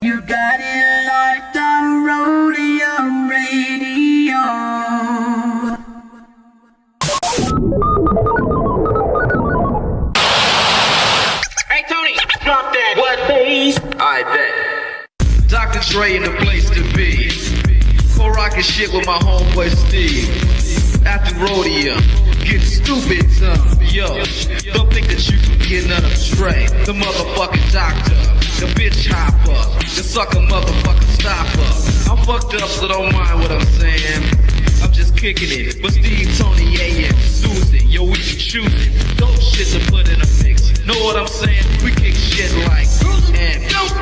You got it locked on Roadium Radio. Hey Tony, drop that. What bass? I bet. Dr. Dre in the place to be. Co-rockin' shit with my homeboy Steve. After Roadium, get stupid, son. Yo, don't think that you can get none of Dre. The motherfucking doctor, the bitch hopper, the sucker motherfucking stopper. I'm fucked up, so don't mind what I'm saying. I'm just kicking it, but Steve, Tony, A, and Susan, yo, we be choosing dope shit to put in a mix. Know what I'm saying? We kick shit like and that's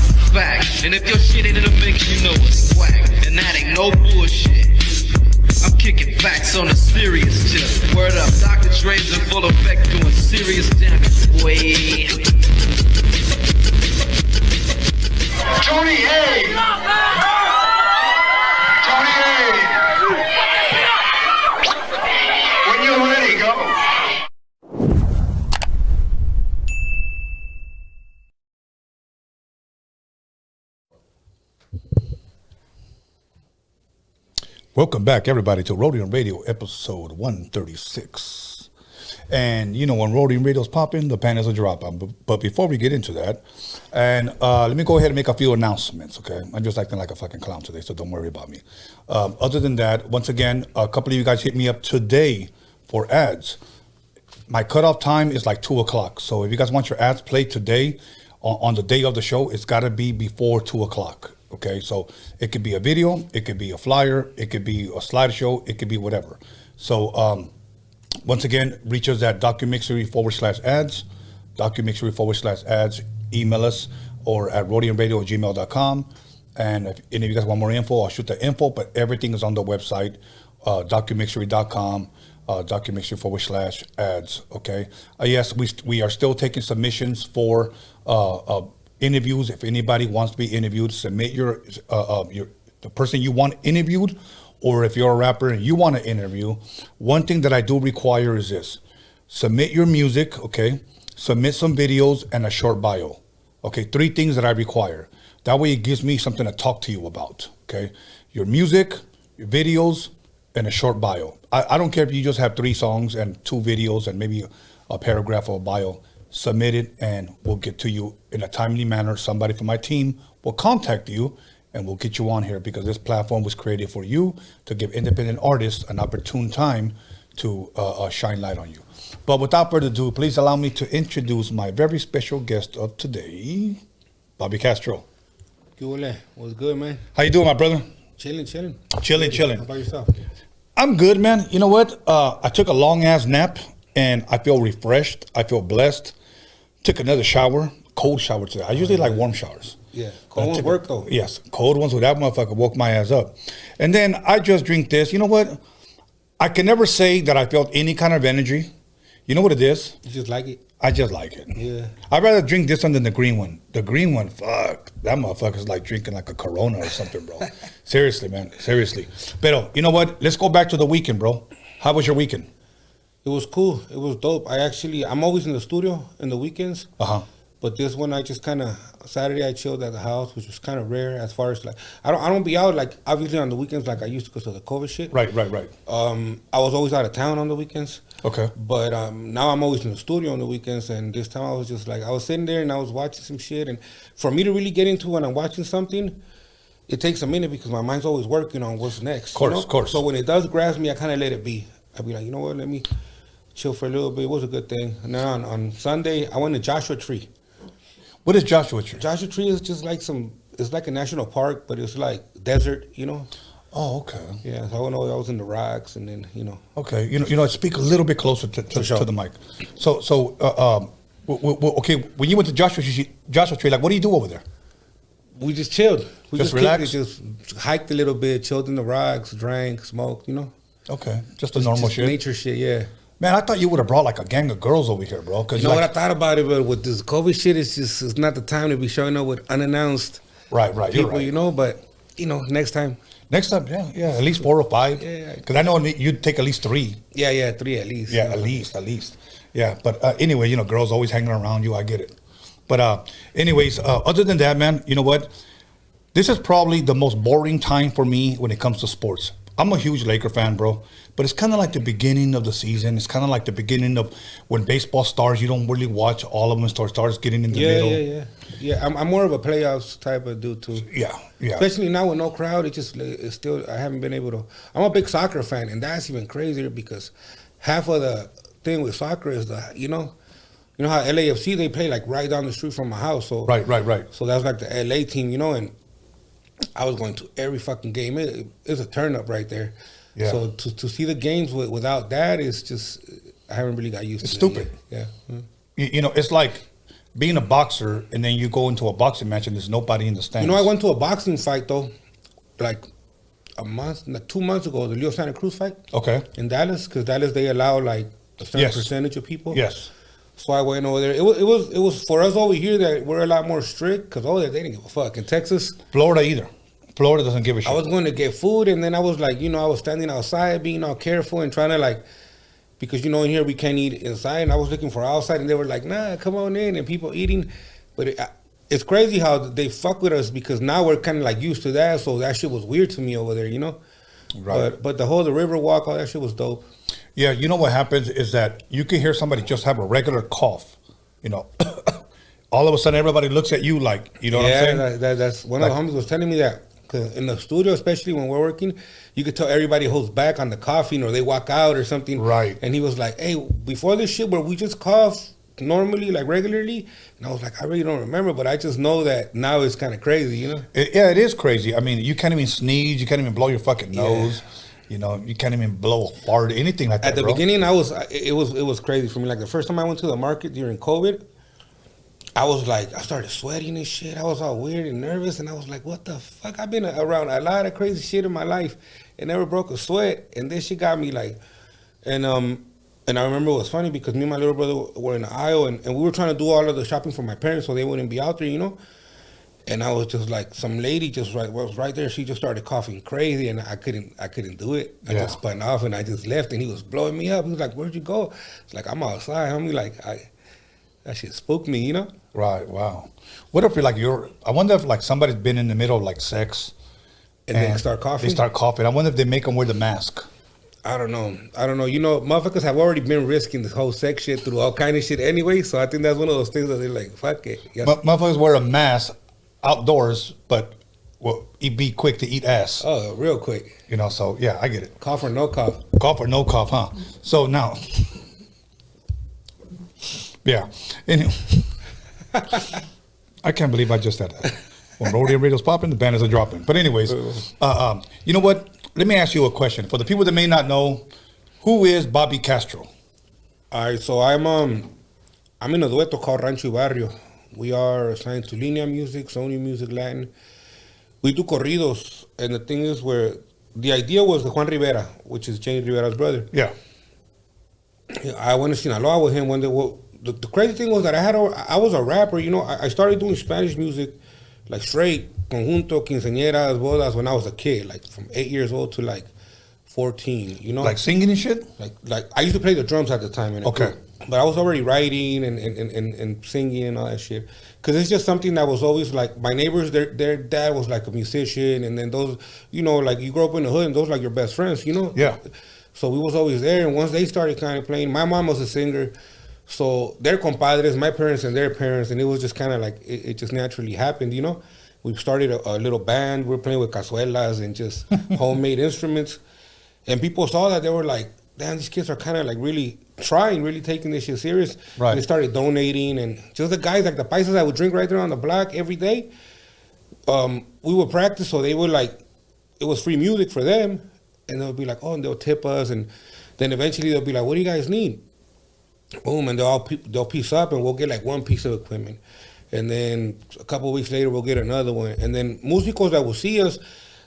a fact. And if your shit ain't in the mix, you know it's whack. And that ain't no bullshit. I'm kicking facts on a serious tip. Word up, Dr. Dre's in full effect doing serious damage, boy. Tony A! Tony A! When you're ready, go. Welcome back, everybody, to Roadium Radio, episode 136. And, you know, when Roadium Radio's popping, the panels are dropping. But before we get into that, and let me go ahead and make a few announcements, okay? I'm just acting like a fucking clown today, so don't worry about me. Other than that, once again, a couple of you guys hit me up today for ads. My cutoff time is like 2 o'clock. So if you guys want your ads played today, on the day of the show, it's got to be before 2 o'clock. Okay, so it could be a video, it could be a flyer, it could be a slideshow, it could be whatever. So once again, reach us at DOCUMIXERY/ads, DOCUMIXERY/ads, email us or at roadiumradio@gmail.com. And if any of you guys want more info, I'll shoot the info, but everything is on the website, DOCUMIXERY.com, DOCUMIXERY/ads, okay? Yes, we are still taking submissions for interviews. If anybody wants to be interviewed, submit your the person you want interviewed, or if you're a rapper and you want to interview. One thing that I do require is this: submit your music, okay? Submit some videos and a short bio, okay? 3 things that I require. That way it gives me something to talk to you about, okay? Your music, your videos, and a short bio. I don't care if you just have 3 songs and 2 videos and maybe a paragraph or a bio. Submit it and we'll get to you in a timely manner. Somebody from my team will contact you and we'll get you on here, because this platform was created for you to give independent artists an opportune time to shine light on you. But without further ado, please allow me to introduce my very special guest of today, Bobby Castro. What's good, man? How you doing, my brother? Chilling. Chilling. How about yourself? I'm good, man. You know what? I took a long ass nap and I feel refreshed. I feel blessed. Took another shower, cold shower today. I usually like warm showers. Yeah, cold ones work though. Yes, cold ones. With that motherfucker woke my ass up. And then I just drink this. You know what? I can never say that I felt any kind of energy. You know what it is? You just like it? I just like it. Yeah. I'd rather drink this one than the green one. The green one, fuck. That motherfucker's like drinking like a Corona or something, bro. Seriously, man. Seriously. But you know what? Let's go back to the weekend, bro. How was your weekend? It was cool. It was dope. I'm always in the studio in the weekends. But this one, I just kind of, Saturday I chilled at the house, which was kind of rare as far as like, I don't be out like obviously on the weekends like I used to because of the COVID shit. Right. I was always out of town on the weekends. Okay. But now I'm always in the studio on the weekends, and this time I was just like, I was sitting there and I was watching some shit, and for me to really get into when I'm watching something, it takes a minute because my mind's always working on what's next. Of course. So when it does grasp me, I kind of let it be. I'd be like, you know what, let me chill for a little bit. It was a good thing. And then on Sunday, I went to Joshua Tree. What is Joshua Tree? Joshua Tree is just like it's like a national park, but it's like desert, you know? Oh, okay. Yeah, so I was in the rocks, and then, you know. Okay, you know, speak a little bit closer to the mic. So, okay, when you went to Joshua Tree, like, what do you do over there? We just chilled. We just relaxed? Just hiked a little bit, chilled in the rocks, drank, smoked, you know? Okay, just normal shit? Nature shit, yeah. Man, I thought you would have brought like a gang of girls over here, bro. You know what, I thought about it, but with this COVID shit, it's not the time to be showing up with unannounced right, people, right. You know, but, you know, next time. Next time, yeah, at least 4 or 5. Yeah. Because I know you'd take at least 3. Yeah, 3 at least. Yeah, at least. Yeah, but anyway, you know, girls always hanging around you. I get it. But anyways, other than that, man, you know what? This is probably the most boring time for me when it comes to sports. I'm a huge Laker fan, bro. But it's kind of like the beginning of the season. It's kind of like the beginning of when baseball starts. You don't really watch all of them. Starts getting in the middle. Yeah, I'm more of a playoffs type of dude, too. Yeah. Especially now with no crowd, it's still, I haven't been able to. I'm a big soccer fan, and that's even crazier because half of the thing with soccer is you know how LAFC, they play like right down the street from my house. So Right. So that's like the LA team, you know, and I was going to every fucking game. It's a turn up right there. Yeah. So to see the games without that is just, I haven't really got used to it. It's stupid. Yeah. You know, it's like being a boxer and then you go into a boxing match and there's nobody in the stands. You know, I went to a boxing fight though, like 2 months ago, the Leo Santa Cruz fight. Okay. In Dallas, because Dallas, they allow like a certain percentage of people. Yes. So I went over there. It was for us over here that we're a lot more strict because they didn't give a fuck. In Texas, Florida either. Florida doesn't give a shit. I was going to get food, and then I was like, I was standing outside, being all careful and trying to like, because in here we can't eat inside, and I was looking for outside, and they were like, nah, come on in, and people eating, but it's crazy how they fuck with us because now we're kind of like used to that, so that shit was weird to me over there, you know. Right. But the river walk, all that shit was dope. Yeah, you know what happens is that you can hear somebody just have a regular cough, you know. All of a sudden, everybody looks at you like, you know what I'm saying? That's one of the homies was telling me that. Cause in the studio, especially when we're working, you could tell everybody holds back on the coughing or they walk out or something. Right. And he was like, hey, before this shit where we just cough normally, like regularly, and I was like, I really don't remember, but I just know that now it's kind of crazy, you know? It is crazy. I mean, you can't even sneeze. You can't even blow your fucking nose. You know, you can't even blow a fart, anything like that. At the beginning, it was crazy for me. Like the first time I went to the market during COVID, I was like, I started sweating and shit. I was all weird and nervous, and I was like, what the fuck? I've been around a lot of crazy shit in my life and never broke a sweat, and this shit got me like, and I remember it was funny because me and my little brother were in the aisle, and we were trying to do all of the shopping for my parents so they wouldn't be out there, you know? And I was just like, some lady was right there. She just started coughing crazy, and I couldn't do it. I just spun off, and I just left, and he was blowing me up. He was like, where'd you go? It's like, I'm outside, homie. Like, that shit spooked me, you know? Right, wow. What if I wonder if like somebody's been in the middle of like sex. And they start coughing? They start coughing. I wonder if they make them wear the mask. I don't know. You know, motherfuckers have already been risking this whole sex shit through all kind of shit anyway, so I think that's one of those things that they're like, fuck it. Yes. Motherfuckers wear a mask outdoors, but be quick to eat ass. Oh, real quick. You know, so yeah, I get it. Cough or no cough. Cough or no cough, huh? So now, yeah. Anyway, I can't believe I just said that. When Roadium radio's popping, the banners are dropping. But anyways, you know what? Let me ask you a question. For the people that may not know, who is Bobby Castro? All right, so I'm in a dueto called Rancho y Barrio. We are assigned to Linea Music, Sony Music, Latin. We do corridos, and the thing is where the idea was the Juan Rivera, which is Jenny Rivera's brother. Yeah. I went to Sinaloa with him one day. The crazy thing was that I was a rapper, you know. I started doing Spanish music, like straight, conjunto, quinceañeras, bodas, when I was a kid, like from 8 years old to like 14, you know. Like singing and shit? Like I used to play the drums at the time. Okay. But I was already writing and singing and all that shit. Because it's just something that was always like, my neighbors, their dad was like a musician. And then those, you know, like you grow up in the hood and those like your best friends, you know? Yeah. So we was always there. And once they started kind of playing, my mom was a singer. So their compadres, my parents and their parents, and it was just kind of like, it just naturally happened, you know? We started a little band. We were playing with cazuelas and just homemade instruments. And people saw that. They were like, damn, these kids are kind of like really taking this shit serious. Right. And they started donating. And just the guys, like the paisas that would drink right there on the block every day, we would practice. So they would like, it was free music for them. And they'll be like, oh, and they'll tip us. And then eventually they'll be like, what do you guys need? Boom. And they'll piece up and we'll get like one piece of equipment. And then a couple of weeks later, we'll get another one. And then musicos that will see us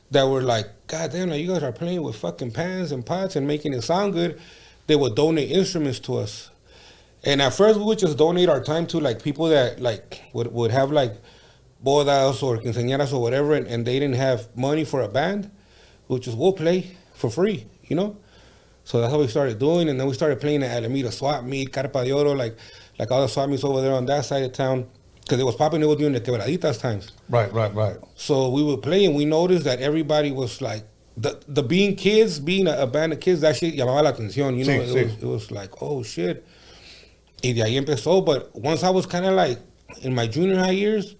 that were like, God damn, like you guys are playing with fucking pans and pots and making it sound good, they would donate instruments to us. And at first, we would just donate our time to like people that like would have like bodas or quinceañeras or whatever, and they didn't have money for a band, which is we'll play for free, you know? So that's how we started doing. And then we started playing at Alameda Swap Meet, Carpa de Oro, like all the swap meets over there on that side of town. because it was popping. It was during the Quebraditas times. Right. So we would play, and we noticed that everybody was like, the being kids, being a band of kids, that shit llamaba la atención. You know, it was like, oh shit. Y de ahí empezó. But once I was kind of like in my junior high years,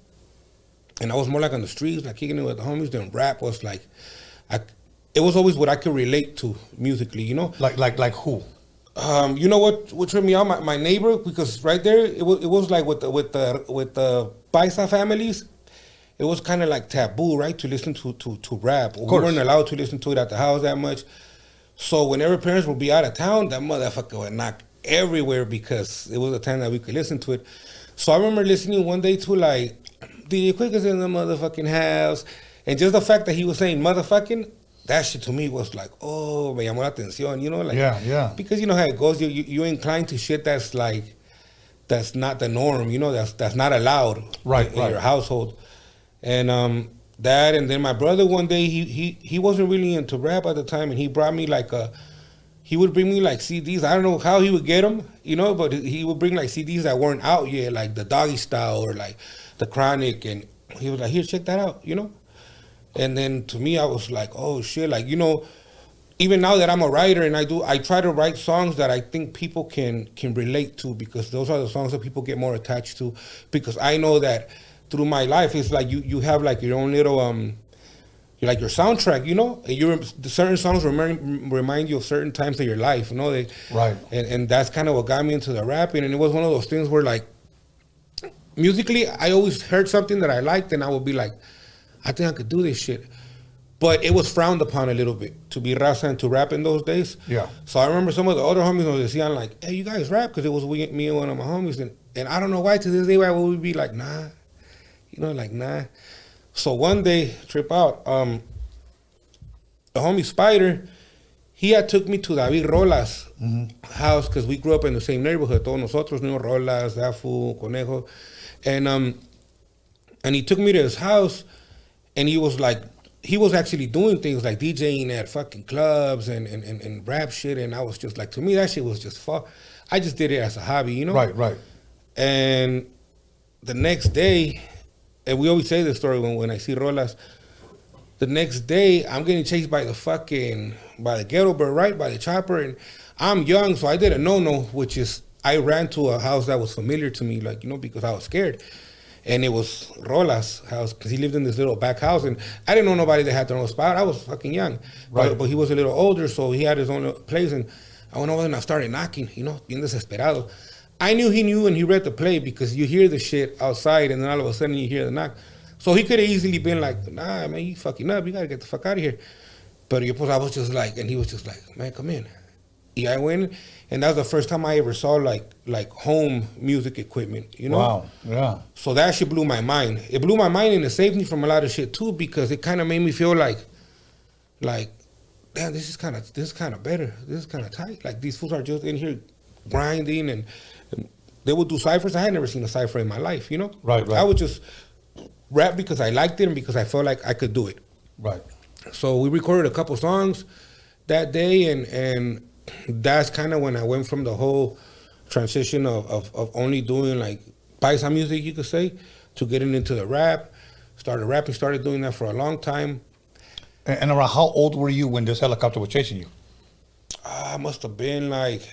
and I was more like on the streets, like kicking it with the homies, then rap was like, it was always what I could relate to musically, you know? Like who? You know what tripped me out? My neighbor, because right there, it was like with the Paisa families, it was kind of like taboo, right, to listen to rap. We weren't allowed to listen to it at the house that much. So whenever parents would be out of town, that motherfucker would knock everywhere because it was a time that we could listen to it. So I remember listening one day to like DJ Quick is in the motherfucking house, and just the fact that he was saying motherfucking, that shit to me was like, oh, me llamó la atención, you know, like yeah. Because you know how it goes, you're inclined to shit that's not the norm, you know, that's not allowed in your household. And that, and then my brother one day, he wasn't really into rap at the time, and he brought me like he would bring me like CDs. I don't know how he would get them, you know, but he would bring like CDs that weren't out yet, like the Doggy Style or like the Chronic, and he was like, here, check that out, you know. And then to me, I was like, oh shit, like, you know, even now that I'm a writer and I try to write songs that I think people can relate to, because those are the songs that people get more attached to, because I know that through my life, it's like you have like your own little like your soundtrack, you know, and certain songs remind you of certain times of your life, you know. And that's kind of what got me into the rapping, and it was one of those things where like musically, I always heard something that I liked, and I would be like, I think I could do this shit. But it was frowned upon a little bit to be Raza and to rap in those days. Yeah. So I remember some of the other homies would say, like, hey, you guys rap? Because it was me and one of my homies. And I don't know why, to this day, why would we be like, nah. You know, like, nah. So one day, trip out, the homie Spider, he had took me to David Rola's house, because we grew up in the same neighborhood. Todos nosotros knew Rolas, Dafu, Conejo. And he took me to his house, and he was like, he was actually doing things like DJing at fucking clubs and rap shit. And I was just like, to me, that shit was just fun. I just did it as a hobby, you know? Right. And the next day, and we always say this story when I see Rolas, the next day, I'm getting chased by the ghetto bird, right? By the chopper. And I'm young, so I did a no-no, which is I ran to a house that was familiar to me, like, you know, because I was scared. And it was Rola's house, because he lived in this little back house. And I didn't know nobody that had their own spot. I was fucking young. Right. But he was a little older, so he had his own place. And I went over and I started knocking, you know, bien desesperado. I knew he knew, and he read the play, because you hear the shit outside, and then all of a sudden you hear the knock. So he could have easily been like, nah, man, you fucking up. You got to get the fuck out of here. But I was just like, and he was just like, man, come in. Yeah, I went, and that was the first time I ever saw like home music equipment, you know? Wow, yeah. So that shit blew my mind. It blew my mind, and it saved me from a lot of shit too, because it kind of made me feel like, damn, this is kind of better. This is kind of tight. Like, these fools are just in here grinding, and they would do ciphers. I had never seen a cipher in my life, you know? Right. I would just rap because I liked it and because I felt like I could do it. Right. So we recorded a couple songs that day, and that's kind of when I went from the whole transition of only doing like paisa music, you could say, to getting into the rap. Started rapping, started doing that for a long time. And around how old were you when this helicopter was chasing you? I must have been like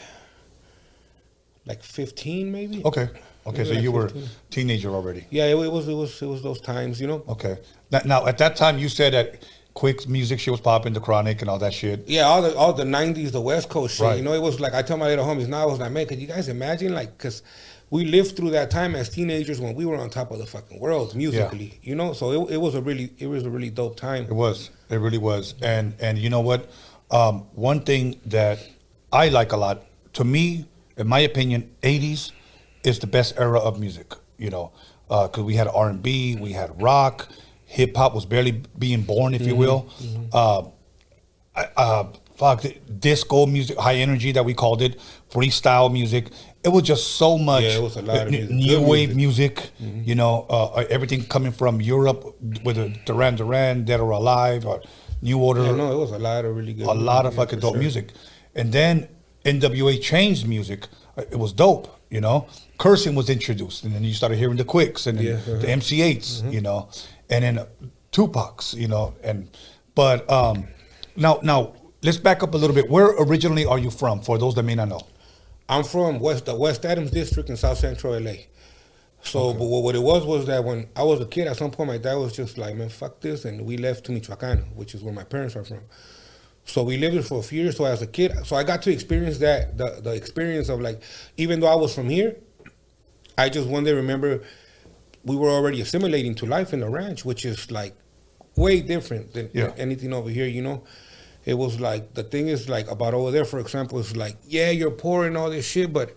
15 maybe. Okay, maybe so like you 15. Were teenager already. Yeah, it was those times, you know. Okay. Now at that time you said that Quick's music shit was popping, the Chronic and all that shit. Yeah, all the 90s, the West Coast shit. Right. You know, it was like, I tell my little homies now, I was like, man, could you guys imagine? Like, because we lived through that time as teenagers when we were on top of the fucking world musically, you know? So it was a really dope time. It really was. And you know what? One thing that I like a lot, to me, in my opinion, 80s is the best era of music, you know? Because we had R&B, we had rock, hip hop was barely being born, if you will. Disco music, high energy that we called it, freestyle music. It was just so much. Yeah, it was a lot of music. New wave music, you know, everything coming from Europe with the Duran, Dead or Alive, or New Order. Yeah, no, it was a lot of really good music. A lot of fucking dope music. And then NWA changed music. It was dope. you know, cursing was introduced, and then you started hearing the Quicks and then the MC8s, you know, and then Tupac's, you know, but now let's back up a little bit. Where originally are you from? For those that may not know, I'm from the West Adams district in South Central LA. So, but what it was that when I was a kid, at some point my dad was just like, man, fuck this, and we left to Michoacán, which is where my parents are from. So we lived there for a few years. So as a kid, so I got to experience that, the experience of like, even though I was from here, I just one day remember we were already assimilating to life in the ranch, which is like way different than anything over here, you know? It was like, the thing is like about over there, for example, it's like, yeah, you're poor and all this shit, but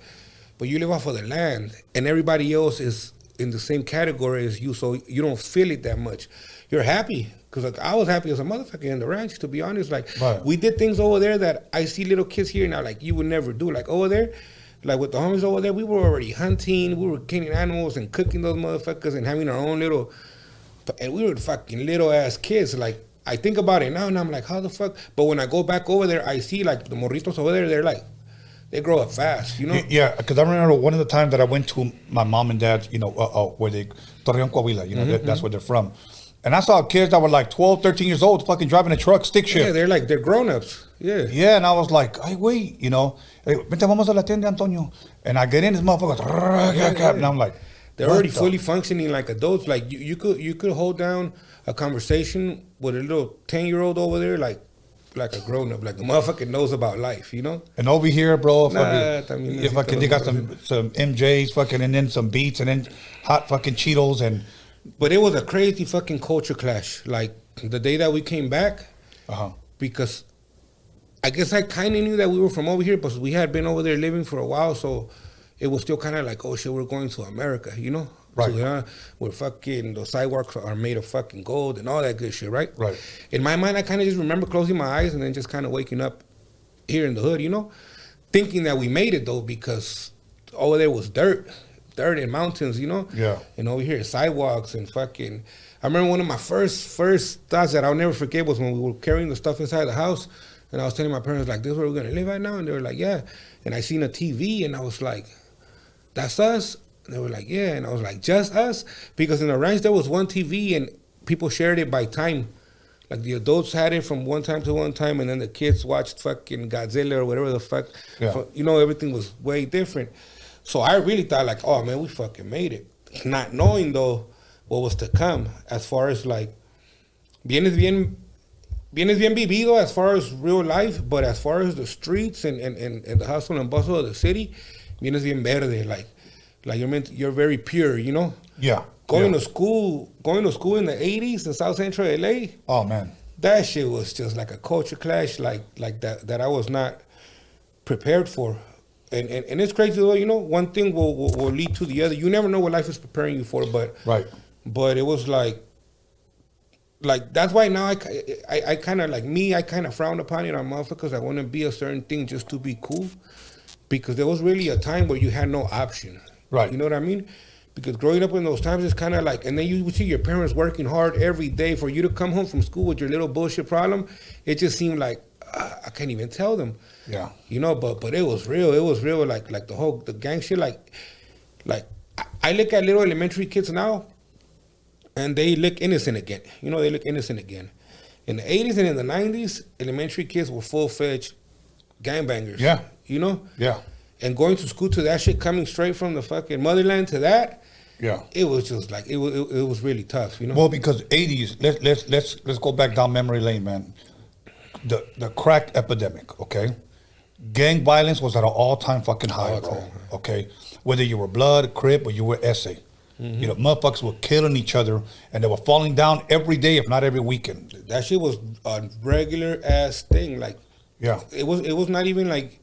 you live off of the land and everybody else is in the same category as you, so you don't feel it that much. You're happy. Because like, I was happy as a motherfucker in the ranch, to be honest. Like, we did things over there that I see little kids here now, like, you would never do. Like, over there, like, with the homies over there, we were already hunting. We were killing animals and cooking those motherfuckers and having our own little... And we were fucking little-ass kids. Like, I think about it now, and I'm like, how the fuck? But when I go back over there, I see, like, the morritos over there, they're like... They grow up fast, you know? Yeah, because I remember one of the times that I went to my mom and dad, you know, where they... Torreon, Coahuila, you know, that's where they're from. And I saw kids that were like 12, 13 years old fucking driving a truck, stick shift. Yeah, they're grown-ups. Yeah. Yeah, and I was like, hey, wait, you know. Vente, vamos a la tienda, Antonio. And I get in, this motherfucker, and I'm like... They're already fully functioning like adults. Like, you could hold down a conversation with a little 10-year-old over there, like a grown-up. Like, the motherfucker knows about life, you know? And over here, bro, fucking, they got some MJs, fucking, and then some beats, and then hot fucking Cheetos, and... But it was a crazy fucking culture clash. Like, the day that we came back, because I guess I kind of knew that we were from over here, but we had been over there living for a while, so it was still kind of like, oh shit, we're going to America, you know? Right. So, we're fucking, the sidewalks are made of fucking gold and all that good shit, right? Right. In my mind, I kind of just remember closing my eyes and then just kind of waking up here in the hood, you know? Thinking that we made it, though, because over there was dirt and mountains, you know? Yeah. And over here, sidewalks and fucking... I remember one of my first thoughts that I'll never forget was when we were carrying the stuff inside the house, and I was telling my parents, like, this is where we're going to live right now? And they were like, yeah. And I seen a TV, and I was like, that's us? And they were like, yeah. And I was like, just us? Because in the ranch, there was one TV, and people shared it by time. Like, the adults had it from one time to one time, and then the kids watched fucking Godzilla or whatever the fuck. Yeah. You know, everything was way different. So I really thought, like, oh, man, we fucking made it. Not knowing, though, what was to come as far as, like, bien es bien vivido as far as real life, but as far as the streets and the hustle and bustle of the city, bien es bien verde. Like you're very pure, you know? Yeah. Going to school in the 80s in South Central LA. Oh, man. That shit was just like a culture clash, like that I was not prepared for. And it's crazy though, you know, one thing will lead to the other. You never know what life is preparing you for, but right. But it was like that's why now I kind of, like me, I kind of frown upon it on motherfuckers. I want to be a certain thing just to be cool, because there was really a time where you had no option. Right. You know what I mean? Because growing up in those times is kind of like, and then you would see your parents working hard every day for you to come home from school with your little bullshit problem. It just seemed like I can't even tell them. Yeah. You know, but it was real. It was real. Like the gang shit. Like I look at little elementary kids now, and they look innocent again. You know, they look innocent again. In the 80s and in the 90s, elementary kids were full-fledged gangbangers. Yeah. You know? Yeah. And going to school to that shit, coming straight from the fucking motherland to that, yeah, it was just like it was really tough, you know. Well, because 80s, let's go back down memory lane, man. The crack epidemic, okay? Gang violence was at an all-time fucking high, bro. Okay, whether you were Blood, Crip, or you were SA, you know, motherfuckers were killing each other, and they were falling down every day, if not every weekend. That shit was a regular ass thing. Like, yeah, it was not even like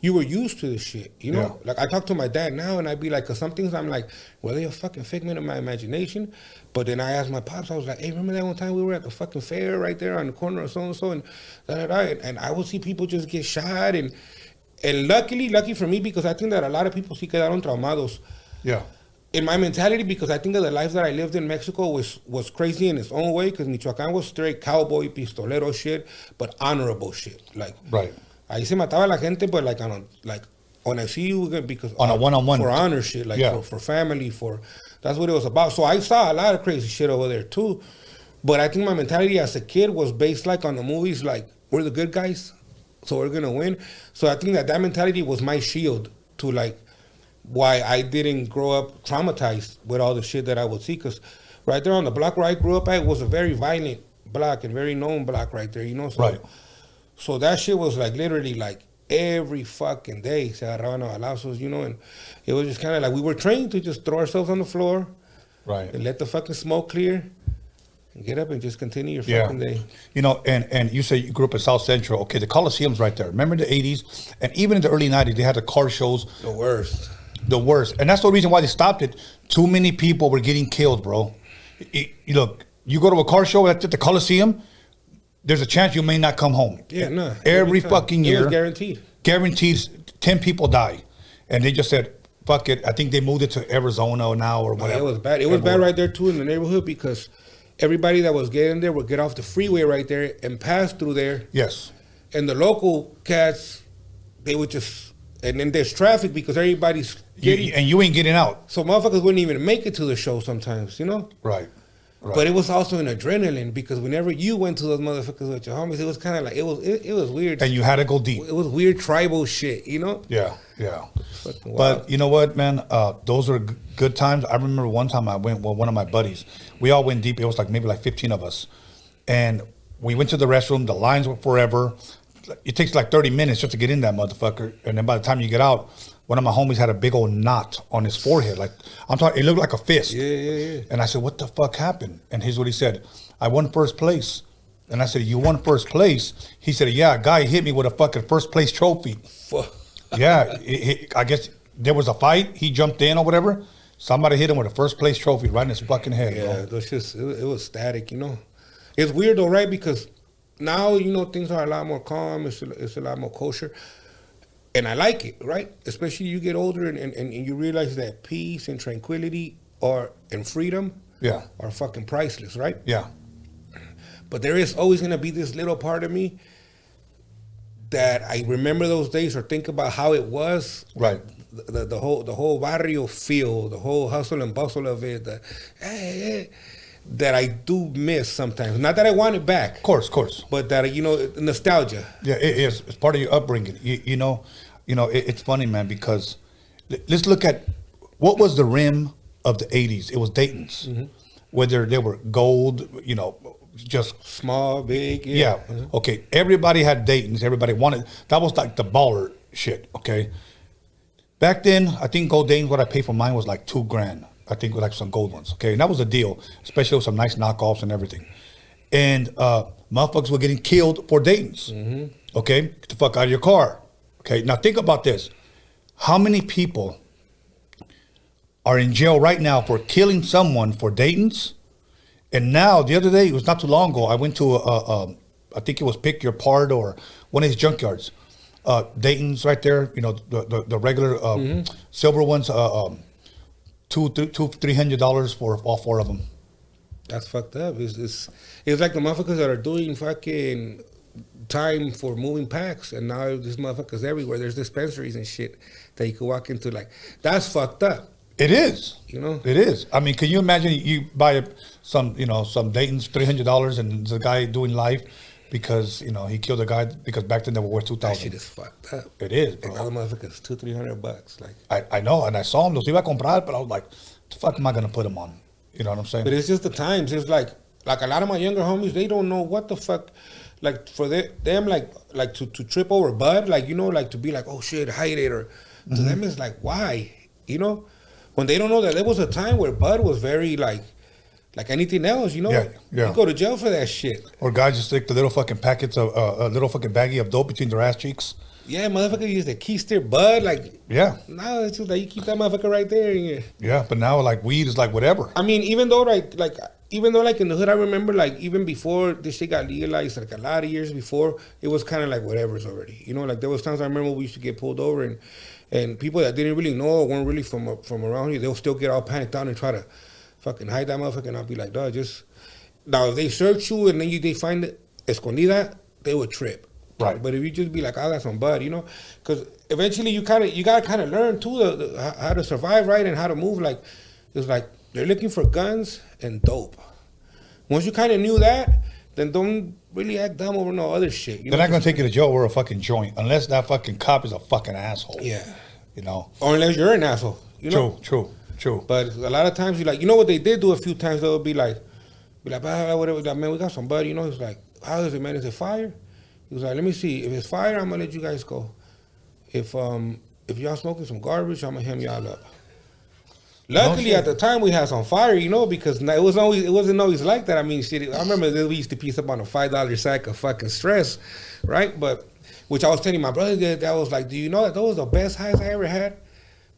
you were used to this shit, you know? Yeah. Like, I talk to my dad now, and I'd be like, cause some things I'm like, well, they're a fucking figment of my imagination. But then I asked my pops, I was like, hey, remember that one time we were at the fucking fair right there on the corner of so-and-so, and da-da-da, and I would see people just get shot, and lucky for me, because I think that a lot of people sí quedaron traumados. Yeah. In my mentality, because I think that the life that I lived in Mexico was crazy in its own way, because Michoacán was straight cowboy, pistolero shit, but honorable shit. Like, right. Ahí se mataba la gente, but like when I see you, we're gonna because on a one-on-one for honor shit, like for family, that's what it was about. So I saw a lot of crazy shit over there too. But I think my mentality as a kid was based like on the movies, like we're the good guys, so we're gonna win. So I think that mentality was my shield to like why I didn't grow up traumatized with all the shit that I would see. Because right there on the block where I grew up at was a very violent block and very known block right there, you know. So, right. So that shit was like literally like every fucking day se agarraban a balazos, you know, and it was just kind of like we were trained to just throw ourselves on the floor, right, and let the fucking smoke clear. Get up and just continue your fucking day. You know, and you say you grew up in South Central. Okay, the Coliseum's right there. Remember the 80s? And even in the early 90s, they had the car shows. The worst. The worst. And that's the reason why they stopped it. Too many people were getting killed, bro. Look, you go to a car show at the Coliseum, there's a chance you may not come home. Yeah, no. Every fucking year. It was guaranteed. Guaranteed 10 people die. And they just said, fuck it. I think they moved it to Arizona now or whatever. It was bad. It was bad right there, too, in the neighborhood because everybody that was getting there would get off the freeway right there and pass through there. Yes. And the local cats, they would just, and then there's traffic because everybody's getting. And you ain't getting out. So motherfuckers wouldn't even make it to the show sometimes, you know? Right. But it was also an adrenaline because whenever you went to those motherfuckers with your homies, it was kind of like, it was weird. And you had to go deep. It was weird tribal shit, you know? Yeah. But you know what, man? Those are good times. I remember one time I went with one of my buddies. We all went deep. It was like maybe like 15 of us. And we went to the restroom. The lines were forever. It takes like 30 minutes just to get in that motherfucker. And then by the time you get out, one of my homies had a big old knot on his forehead. Like, I'm talking, it looked like a fist. Yeah. And I said, what the fuck happened? And here's what he said. I won first place. And I said, you won first place? He said, yeah, a guy hit me with a fucking first place trophy. Yeah, I guess there was a fight. He jumped in or whatever. Somebody hit him with a first place trophy right in his fucking head, yeah, bro. It was static, you know. It's weird though, right? Because now, you know, things are a lot more calm. It's a lot more kosher. And I like it, right? Especially you get older and you realize that peace and tranquility and freedom are fucking priceless, right? Yeah. But there is always going to be this little part of me that I remember those days or think about how it was. Right. The whole barrio feel, the whole hustle and bustle of it, that I do miss sometimes. Not that I want it back. Of course. But that, you know, nostalgia. Yeah, it is. It's part of your upbringing. You know, it's funny, man, because let's look at what was the rim of the 80s. It was Dayton's. Mm-hmm. Whether they were gold, you know, just small, big. Yeah. Mm-hmm. Okay. Everybody had Dayton's. Everybody wanted. That was like the baller shit. Okay. Back then, I think gold Dayton's, what I paid for mine was like $2,000. I think with like some gold ones. Okay. And that was a deal, especially with some nice knockoffs and everything. And motherfuckers were getting killed for Dayton's. Mm-hmm. Okay. Get the fuck out of your car. Okay. Now think about this. How many people are in jail right now for killing someone for Dayton's? And now, the other day, it was not too long ago, I went to, I think it was Pick Your Part or one of his junkyards. Dayton's right there, you know, the regular silver ones, $200-$300 for all four of them. That's fucked up. It's like the motherfuckers that are doing fucking time for moving packs, and now there's motherfuckers everywhere. There's dispensaries and shit that you could walk into. Like, that's fucked up. It is. You know? It is. I mean, can you imagine you buy some Dayton's $300 and there's a guy doing life because, you know, he killed a guy because back then they were worth $2,000. That shit is fucked up. It is, bro. Like, all the motherfuckers, $200-$300. Like, I know, and I saw him. Los iba a comprar, but I was like, the fuck am I going to put him on? You know what I'm saying? But it's just the times. It's like a lot of my younger homies, they don't know what the fuck. Like, for them, like to trip over Bud, like, you know, like to be like, oh shit, hide it. Or to them, it's like, why? You know? When they don't know that there was a time where Bud was very like anything else, you know? Yeah. You go to jail for that shit. Or guys just stick the little fucking packets of, a little fucking baggie of dope between their ass cheeks. Yeah, motherfucker use the keister Bud, like. Yeah. No, it's just like you keep that motherfucker right there. Yeah, but now like weed is like whatever. I mean, even though like in the hood, I remember like even before this shit got legalized, like a lot of years before, it was kind of like whatever's already. You know, like there was times I remember we used to get pulled over and people that didn't really know or weren't really from around here, they'll still get all panicked out and try to fucking hide that motherfucker. And I'll be like, dog, just now if they search you and then they find it escondida, they would trip. Right. But if you just be like, I got some bud, you know, because eventually you gotta kind of learn too how to survive, right, and how to move. Like it's like they're looking for guns and dope. Once you kind of knew that, then don't really act dumb over no other shit. They're not gonna take you to jail or a fucking joint unless that fucking cop is a fucking asshole. Yeah. You know. Or unless you're an asshole. You know? True. But a lot of times you like, you know what they did do a few times, they'll be like, whatever, like, man, we got some bud, you know. It's like, how is it, man? Is it fire? He was like, let me see. If it's fire, I'm gonna let you guys go. If y'all smoking some garbage, I'm gonna hem y'all up. Luckily, at the time, we had some fire, you know, because it wasn't always like that. I mean, shit, I remember that we used to piece up on a $5 sack of fucking stress, right? But, which I was telling my brother that was like, do you know that those were the best highs I ever had?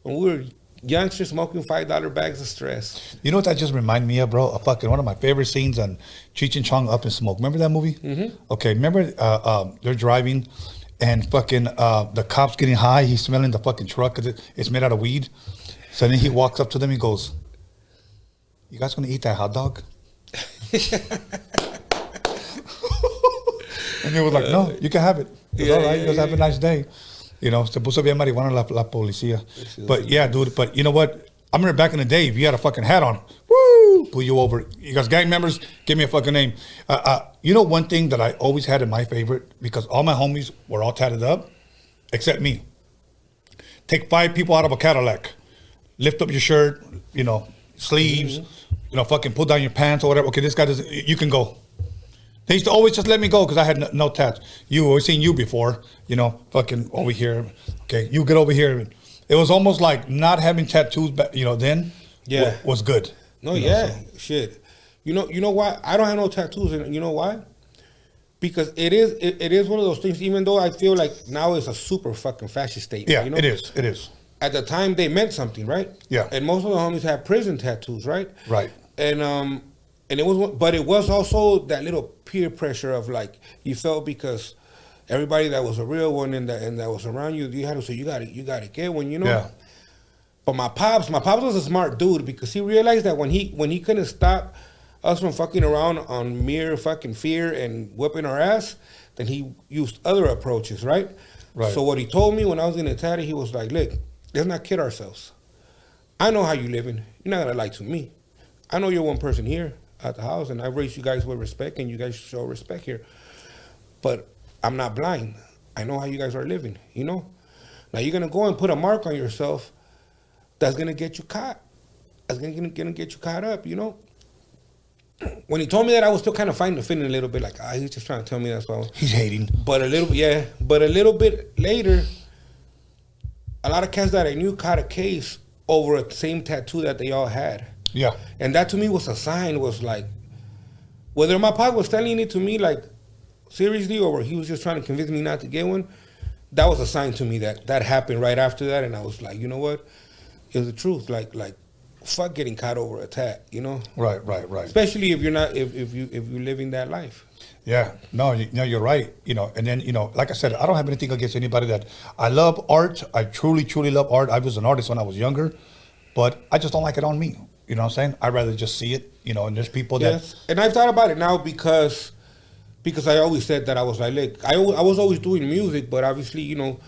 When we were youngsters smoking $5 bags of stress. You know what that just reminded me of, bro? One of my favorite scenes on Cheech and Chong Up in Smoke. Remember that movie? Mm-hmm. Okay, remember they're driving and fucking the cop's getting high. He's smelling the fucking truck because it's made out of weed. So then he walks up to them and goes, you guys gonna eat that hot dog? And they was like, no, you can have it. It's all right, you guys have a nice day. You know, se puso bien marihuana la policía. But yeah, dude, but you know what? I remember back in the day, if you had a fucking hat on, woo, pull you over. You guys gang members, give me a fucking name. You know one thing that I always had in my favorite, because all my homies were all tatted up, except me. Take 5 people out of a Cadillac. Lift up your shirt, you know, sleeves, you know, fucking pull down your pants or whatever. Okay, this guy doesn't, you can go. They used to always just let me go because I had no tats. Always seen you before, you know, fucking over here. Okay, you get over here. It was almost like not having tattoos, you know, then was good. No, shit. You know why? I don't have no tattoos, and you know why? Because it is one of those things, even though I feel like now it's a super fucking fascist state. Yeah, you know? it is. At the time, they meant something, right? Yeah. And most of the homies had prison tattoos, right? Right. And it was also that little peer pressure of like you felt because everybody that was a real one and that was around you, you had to say you gotta get one, you know. Yeah. But my pops was a smart dude because he realized that when he couldn't stop us from fucking around on mere fucking fear and whipping our ass, then he used other approaches, right? Right. So what he told me when I was in the tatty, he was like, look, let's not kid ourselves. I know how you living. You're not gonna lie to me. I know you're one person here at the house, and I raised you guys with respect, and you guys show respect here. But I'm not blind. I know how you guys are living, you know? Now you're gonna go and put a mark on yourself that's gonna get you caught. That's gonna get you caught up, you know? When he told me that, I was still kind of fighting the feeling a little bit, like, he's just trying to tell me that's why. He's hating. But a little bit later, a lot of cats that I knew caught a case over the same tattoo that they all had. Yeah. And that to me was a sign, was like, whether my pop was telling it to me like seriously or he was just trying to convince me not to get one, that was a sign to me that happened right after that. And I was like, you know what? It's the truth. Like fuck getting caught over a tat, you know? Right. Especially if you're not, if you're living that life. Yeah, no, you're right. You know, and then, you know, like I said, I don't have anything against anybody that I love art. I truly love art. I was an artist when I was younger, but I just don't like it on me. You know what I'm saying? I'd rather just see it, you know, and there's people that... Yes, and I've thought about it now because I always said that I was like, look, I was always doing music, but obviously, you know,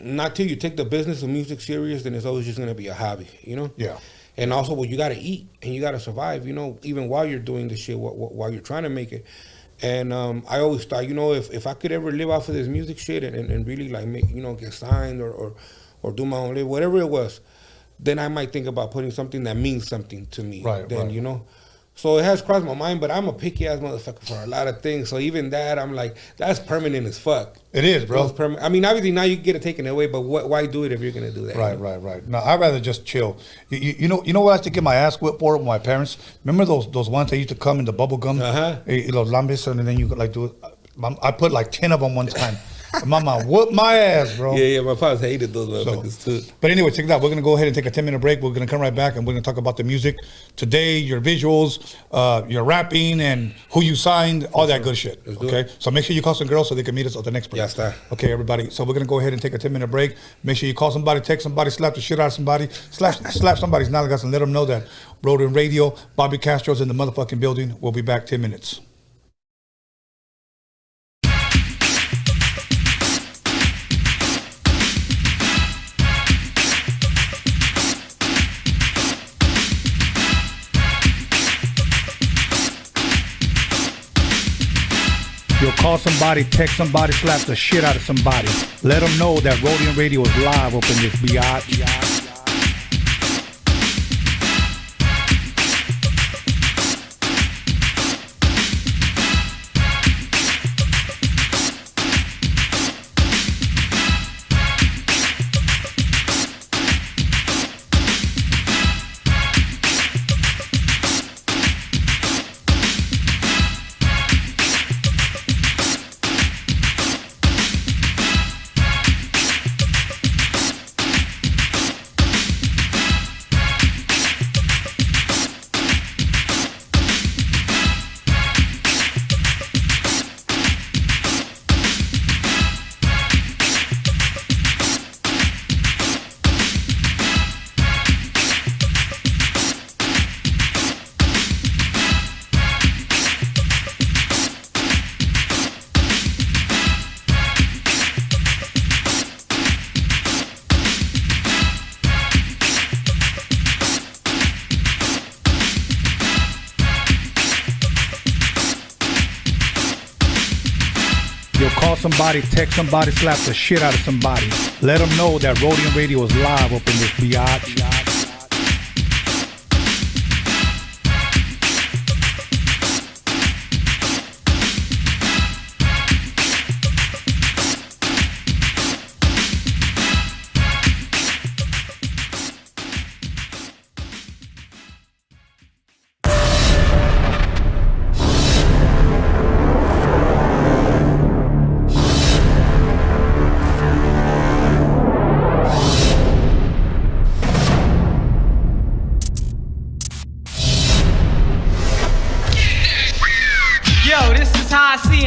not till you take the business of music serious, then it's always just going to be a hobby, you know? Yeah. And also, well, you got to eat and you got to survive, you know, even while you're doing this shit, while you're trying to make it. And I always thought, you know, if I could ever live off of this music shit and really like make, you know, get signed or do my own live, whatever it was, then I might think about putting something that means something to me. Right. You know. So it has crossed my mind, but I'm a picky ass motherfucker for a lot of things. So even that, I'm like, that's permanent as fuck. It is, bro. I mean, obviously now you get it taken away, but why do it if you're gonna do that? Right. No, I'd rather just chill. You know what I used to get my ass whipped for with my parents? Remember those ones that used to come in the bubble gum? Los lambis, and then you could like do it. I put like 10 of them one time. Mama whooped my ass, bro. Yeah, my pops hated those motherfuckers too. But anyway, check it out. We're going to go ahead and take a 10-minute break. We're going to come right back, and we're going to talk about the music today, your visuals, your rapping, and who you signed, all that good shit. Okay? So make sure you call some girls so they can meet us at the next break. Yes, sir. Okay, everybody. So we're going to go ahead and take a 10-minute break. Make sure you call somebody, text somebody, slap the shit out of somebody, slap somebody's nalgas and let them know that Roadium Radio, Bobby Castro's in the motherfucking building. We'll be back 10 minutes. You'll call somebody, text somebody, slap the shit out of somebody. Let them know that Roadium Radio is live up in this biatch. Call somebody, text somebody, slap the shit out of somebody. Let them know that Roadium Radio is live up in this biatch.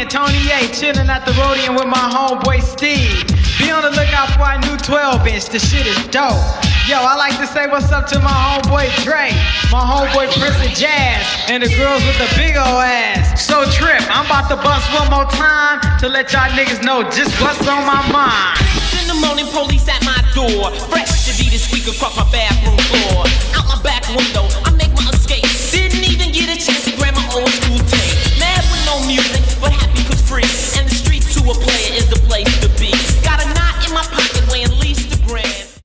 Tony A, chillin' at the Roadium with my homeboy Steve. Be on the lookout for our new 12-inch, the shit is dope. Yo, I like to say what's up to my homeboy Dre, my homeboy Prince of Jazz, and the girls with the big ol' ass. So Trip, I'm about to bust one more time to let y'all niggas know just what's on my mind. In the morning, police at my door, fresh to be the squeak across my bathroom floor. Out my back window, I make my escape. Didn't even get a chance to grab my old school tape. Mad with no music, but happy cause free. And the street to a player is the place to be. Got a knot in my pocket weighing at least a grand.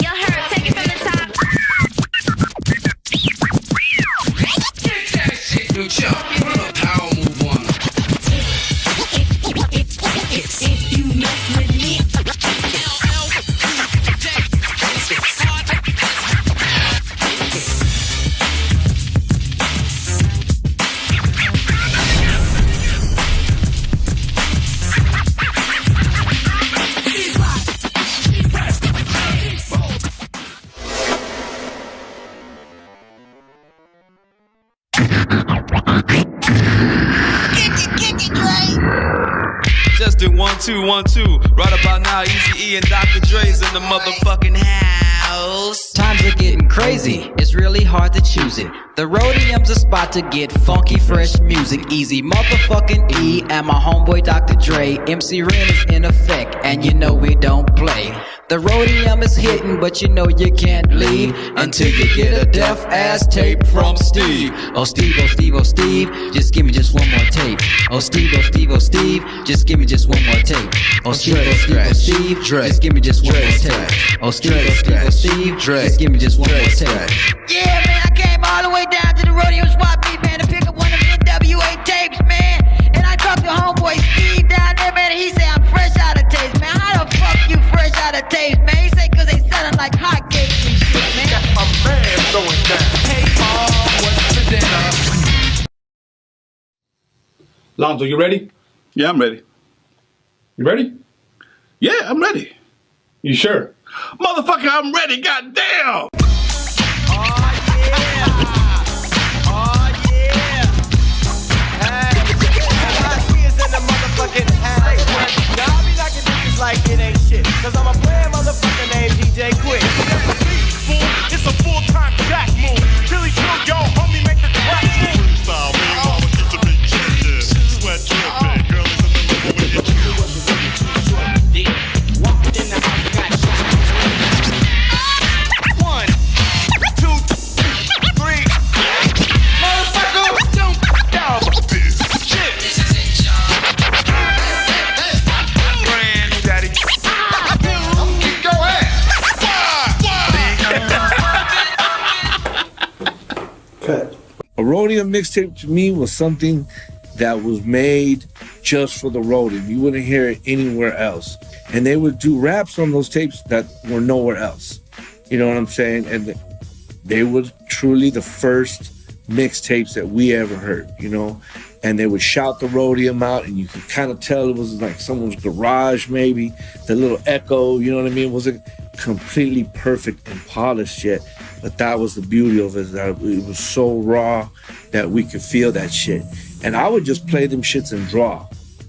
Y'all heard, take it from the top. Take that shit, new chop. Power move on. If you mess with me, Just do 1 2 1 2. Right about now, Easy E and Dr. Dre's in the motherfucking house. Times are getting crazy, it's really hard to choose it. The Roadium's a spot to get funky, fresh music. Easy motherfucking E and my homeboy Dr. Dre. MC Ren is in effect, and you know we don't play. The Roadium is hitting, but you know you can't leave until you get a deaf ass tape from Steve. Oh Steve, oh Steve, oh Steve, just give me just one more tape. Oh Steve, oh Steve, oh Steve, just give me just one more tape. Oh Steve, oh Steve, oh Steve, just give me just one more tape. Oh Steve, oh Steve, oh Steve, just give me just one more tape. Yeah, man, I came all the way down to the Roadium spot beat, man, to pick up one of them NWA tapes, man. And I talked to homeboy Steve down there, man, and he said I'm fresh out of tapes, man. How the fuck you fresh out of tapes, man? He said cause they selling like hotcakes and shit, man. That's my man going down. Hey, Mom, what's for dinner? Lonzo, you ready? Yeah, I'm ready. You ready? Yeah, I'm ready. You sure? Motherfucker, I'm ready, goddamn! Like it ain't shit, cause I'm a player motherfucker named DJ Quick. It's a full-time jack move. Chili chill, yo, homie, make the crack move. Freestyle, meanwhile, it keeps the big chicken. Sweat dripping, girl, is remember when you Walked in the house, got shot. 1 Roadium mixtape to me was something that was made just for the Roadium. You wouldn't hear it anywhere else. And they would do raps on those tapes that were nowhere else. You know what I'm saying? And they were truly the first mixtapes that we ever heard, you know? And they would shout the Roadium out, and you could kind of tell it was like someone's garage, maybe. The little echo, you know what I mean? It wasn't completely perfect and polished yet, but that was the beauty of it, that it was so raw that we could feel that shit. And I would just play them shits and draw.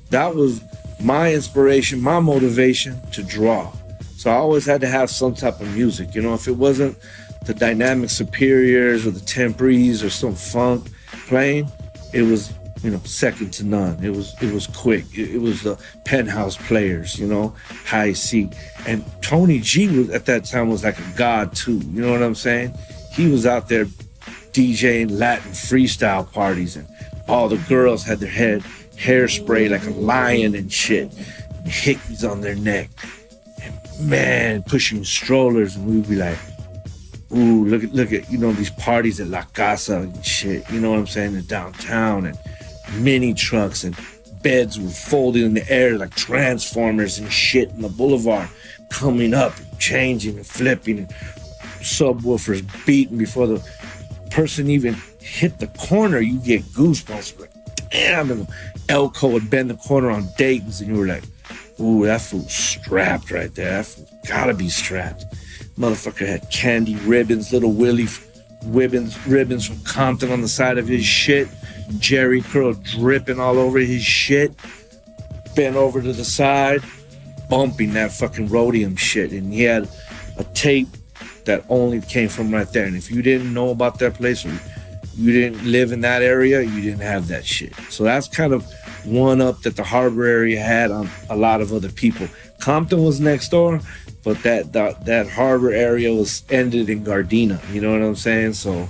That was my inspiration, my motivation to draw. So I always had to have some type of music, you know? If it wasn't the Dynamic Superiors or the Temporis or some funk playing, it was, you know, second to none. It was quick. It was the Penthouse Players, you know, High C. And Tony G was at that time was like a god too. You know what I'm saying? He was out there DJing Latin freestyle parties, and all the girls had their hairspray like a lion and shit, and hickeys on their neck, and man, pushing strollers, and we'd be like, ooh, look at, you know, these parties at La Casa and shit, you know what I'm saying, in downtown, and mini trucks and beds were folded in the air like transformers and shit in the boulevard, coming up and changing and flipping, and subwoofers beating before the person even hit the corner. You get goosebumps, like, damn, and Elko would bend the corner on Dayton's, and you were like, ooh, that fool's strapped right there. That fool gotta be strapped. Motherfucker had candy ribbons, little Willie ribbons from Compton on the side of his shit. Jerry curl dripping all over his shit. Bent over to the side, bumping that fucking Roadium shit. And he had a tape that only came from right there. And if you didn't know about that place, or you didn't live in that area, you didn't have that shit. So that's kind of one up that the harbor area had on a lot of other people. Compton was next door, but that harbor area was ended in Gardena. You know what I'm saying? So,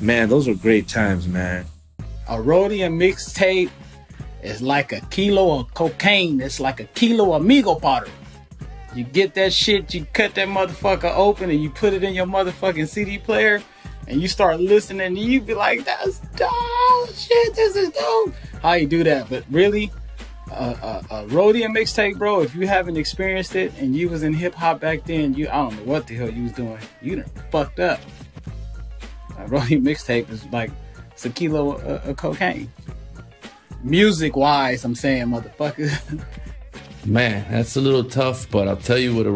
man, those were great times, man. A Roadium mixtape is like a kilo of cocaine. It's like a kilo of amigo powder. You get that shit, you cut that motherfucker open, and you put it in your motherfucking CD player, and you start listening, and you be like, that's dope, shit, this is dope. How you do that? But really, a Roadium mixtape, bro, if you haven't experienced it and you was in hip hop back then, I don't know what the hell you was doing. You done fucked up. A Roadium mixtape is like, it's a kilo of cocaine. Music wise, I'm saying, motherfucker. Man, that's a little tough, but I'll tell you what,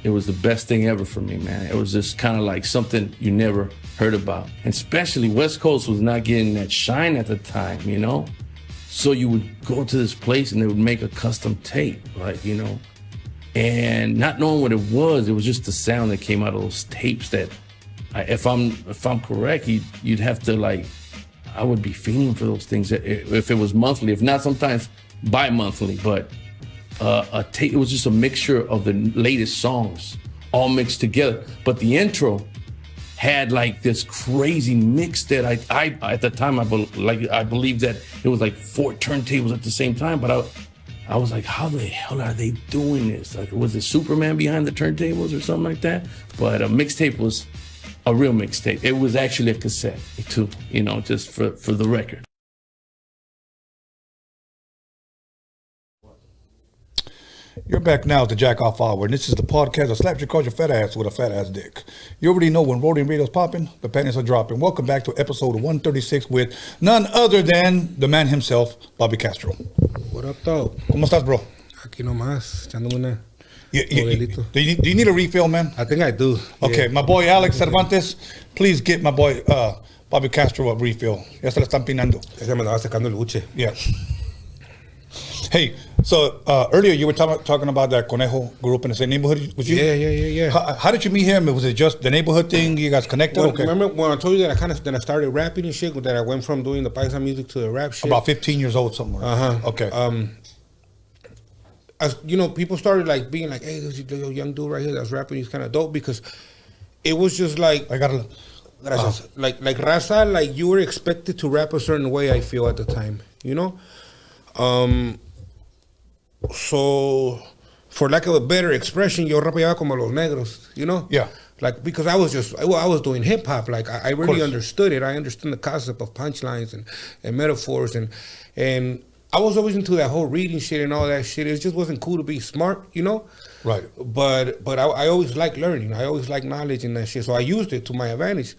it was the best thing ever for me, man. It was just kind of like something you never heard about. And especially West Coast was not getting that shine at the time, you know? So you would go to this place and they would make a custom tape, like, you know? And not knowing what it was just the sound that came out of those tapes that, if I'm correct, you'd have to, like, I would be feeling for those things if it was monthly, if not sometimes bi-monthly, but a tape, it was just a mixture of the latest songs all mixed together. But the intro had like this crazy mix that I at the time I believed that it was like 4 turntables at the same time, but I was like, how the hell are they doing this? Like, was it Superman behind the turntables or something like that? But a mixtape was a real mixtape. It was actually a cassette too, you know, just for the record. You're back now to Jack Off Hour, and this is the podcast that slaps your fat ass with a fat ass dick. You already know when Roadium Radio's popping, the panties are dropping. Welcome back to episode 136 with none other than the man himself, Bobby Castro. What up, though? ¿Cómo estás, bro? Aquí nomás, echándome una... Do you need a refill, man? I think I do. Okay, my boy Alex Cervantes, please get my boy Bobby Castro a refill. Ya se la están pinando. Ese me andaba secando el buche. Yeah. Hey, so earlier you were talking about that Conejo grew up in the same neighborhood with you? Yeah. How did you meet him? Was it just the neighborhood thing? You guys connected? Well, okay. Remember when I told you that I started rapping and shit, that I went from doing the paisa music to the rap shit? About 15 years old somewhere. Okay. As you know, people started like being like, hey, there's a young dude right here that's rapping, he's kind of dope, because it was just like, like Raza, like you were expected to rap a certain way, I feel, at the time, you know? So, for lack of a better expression, yo rapeaba como los negros, you know? Yeah. Like, because I was doing hip hop. Like, I really understood it. I understood the concept of punchlines and metaphors, and I was always into that whole reading shit and all that shit. It just wasn't cool to be smart, you know? Right. But I always liked learning. I always liked knowledge and that shit. So I used it to my advantage.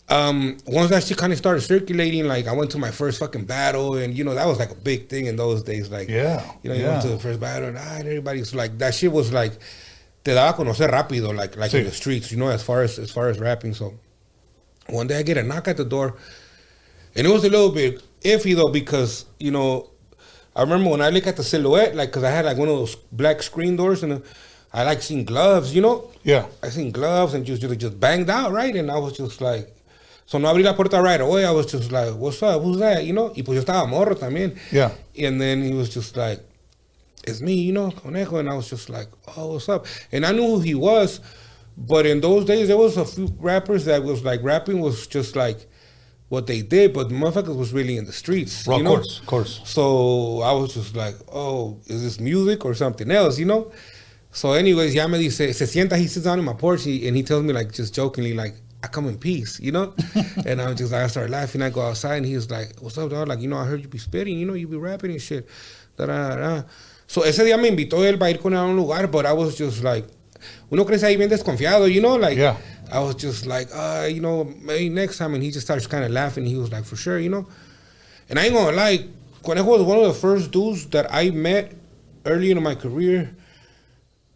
Once that shit kind of started circulating, like, I went to my first fucking battle, and, you know, that was like a big thing in those days. Like, you know, you went to the first battle, and everybody's like, that shit was like, te daba a conocer rápido, like in the streets, you know, as far as rapping. So one day I get a knock at the door, and it was a little bit iffy though, because, you know, I remember when I look at the silhouette, like, because I had like one of those black screen doors, and I like seen gloves, you know? Yeah. I seen gloves and just banged out, right? And I was just like, so no abrí la puerta right away. I was just like, what's up? Who's that? You know? Y pues yo estaba morro también. Yeah. And then he was just like, it's me, you know, Conejo. And I was just like, oh, what's up? And I knew who he was, but in those days, there was a few rappers that was like, rapping was just like what they did, but the motherfuckers was really in the streets, you know? Of course. So I was just like, oh, is this music or something else, you know? So anyways, ya me dice, se sienta, he sits down in my porch, and he tells me, like, just jokingly, like, I come in peace, you know? And I started laughing. I go outside, and he was like, what's up, dog? Like, you know, I heard you be spitting, you know, you be rapping and shit. Da-da-da-da. So ese día me invitó él para ir con él a un lugar, but I was just like, uno crece ahí bien desconfiado, you know? Like, I was just like, you know, maybe next time. And he just starts kind of laughing. He was like, for sure, you know? And I ain't gonna lie, Conejo was one of the first dudes that I met early in my career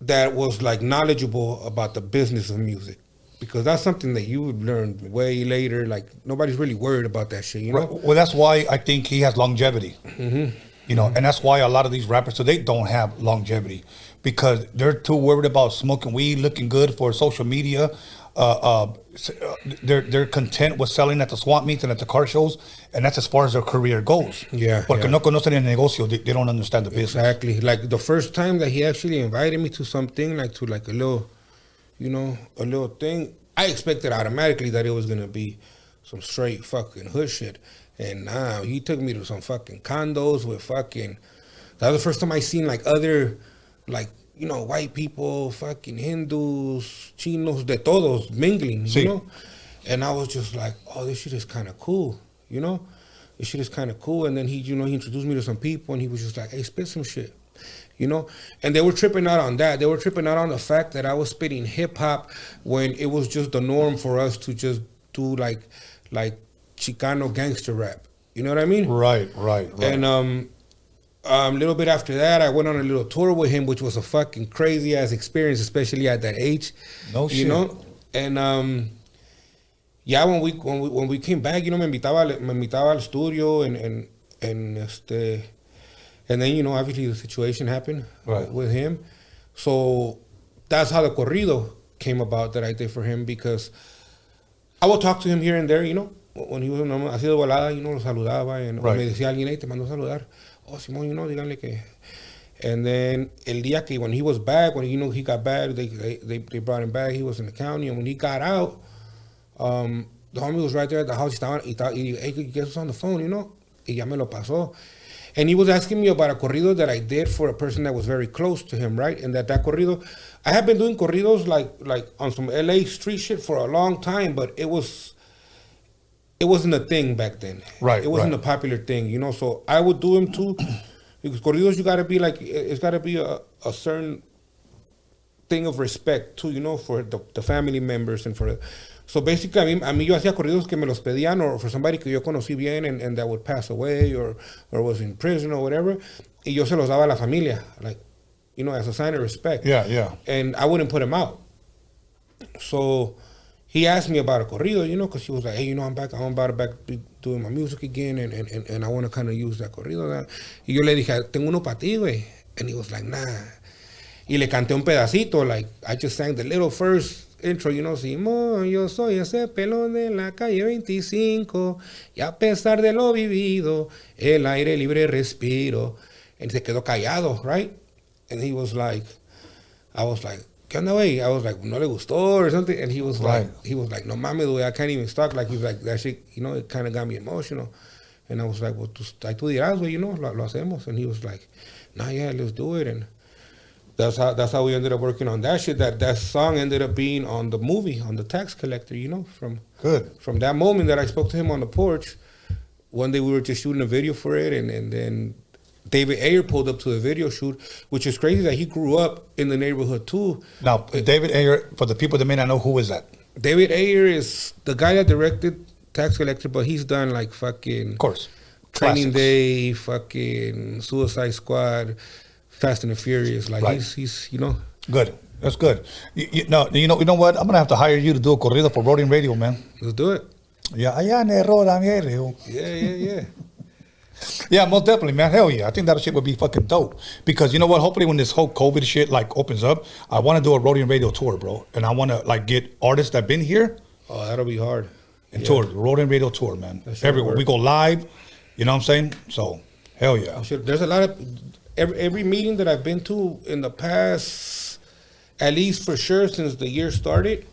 that was like knowledgeable about the business of music. Because that's something that you would learn way later. Like, nobody's really worried about that shit, you know? Right. Well, that's why I think he has longevity. Mm-hmm. You know, and that's why a lot of these rappers today don't have longevity, because they're too worried about smoking weed, looking good for social media. They're content with selling at the swap meets and at the car shows, and that's as far as their career goes. Yeah. Porque no conocen el negocio, they don't understand the business. Exactly. Like, the first time that he actually invited me to something, like to like a little, you know, a little thing, I expected automatically that it was gonna be some straight fucking hood shit. And he took me to some fucking condos with fucking, that was the first time I seen like other, like, you know, white people, fucking Hindus, Chinos, de todos mingling, you know? And I was just like, oh, this shit is kind of cool, you know? This shit is kind of cool. And then he, you know, he introduced me to some people, and he was just like, hey, spit some shit, you know? And they were tripping out on that. They were tripping out on the fact that I was spitting hip hop when it was just the norm for us to just do like Chicano gangster rap. You know what I mean? Right. And a little bit after that, I went on a little tour with him, which was a fucking crazy ass experience, especially at that age. No shit. You know? And yeah, when we came back, you know, me invitaba al estudio, and then, you know, obviously the situation happened with him. So that's how the corrido came about that I did for him, because I would talk to him here and there, you know. When he was así de volada, you know, lo saludaba, and o me decía alguien, hey, te mandó a saludar. Oh, Simón, you know, díganle que. And then el día que when he was back, when, you know, he got back, they brought him back. He was in the county, and when he got out, the homie was right there at the house. Y hey, guess what's on the phone, you know? Y ya me lo pasó. And he was asking me about a corrido that I did for a person that was very close to him, right? And that corrido, I have been doing corridos like on some LA street shit for a long time, but it wasn't a thing back then. Right. It wasn't a popular thing, you know. So I would do them too, because corridos, you gotta be like, it's gotta be a certain thing of respect too, you know, for the family members and for. So basically, a mí yo hacía corridos que me los pedían, or for somebody que yo conocí bien and that would pass away or was in prison or whatever, y yo se los daba a la familia, like, you know, as a sign of respect. Yeah. And I wouldn't put him out. So he asked me about a corrido, you know, because he was like, hey, you know, I'm about to back doing my music again, and I want to kind of use that corrido. Y yo le dije, tengo uno para ti, güey. And he was like, nah. Y le canté un pedacito, like, I just sang the little first intro, you know, Simón, yo soy ese pelón de la calle 25, y a pesar de lo vivido, el aire libre respiro. And se quedó callado, right? And he was like, I was like, ¿qué onda, güey? I was like, no le gustó or something. And he was like, no mames, güey, I can't even stop. Like, he was like, that shit, you know, it kind of got me emotional. And I was like, well, tú dirás, güey, you know, lo hacemos. And he was like, nah, yeah, let's do it. And That's how we ended up working on that shit. That song ended up being on the movie, on The Tax Collector, you know, from that moment that I spoke to him on the porch. One day we were just shooting a video for it, and then David Ayer pulled up to the video shoot, which is crazy that he grew up in the neighborhood too. Now, David Ayer, for the people that may not know, who is that? David Ayer is the guy that directed Tax Collector, but he's done like fucking... Of course. Training Day, fucking Suicide Squad, Fast and the Furious. Like, he's you know... Good. That's good. You know what? I'm going to have to hire you to do a corrido for Roadium Radio, man. Let's do it. Yeah, yeah. Yeah, most definitely, man. Hell yeah. I think that shit would be fucking dope. Because you know what? Hopefully when this whole COVID shit like opens up, I want to do a Roadium Radio tour, bro. And I want to like get artists that been here. Oh, that'll be hard. And tour, Roadium Radio tour, man. Everywhere. We go live. You know what I'm saying? So, hell yeah. There's a lot of... Every meeting that I've been to in the past, at least for sure since the year started,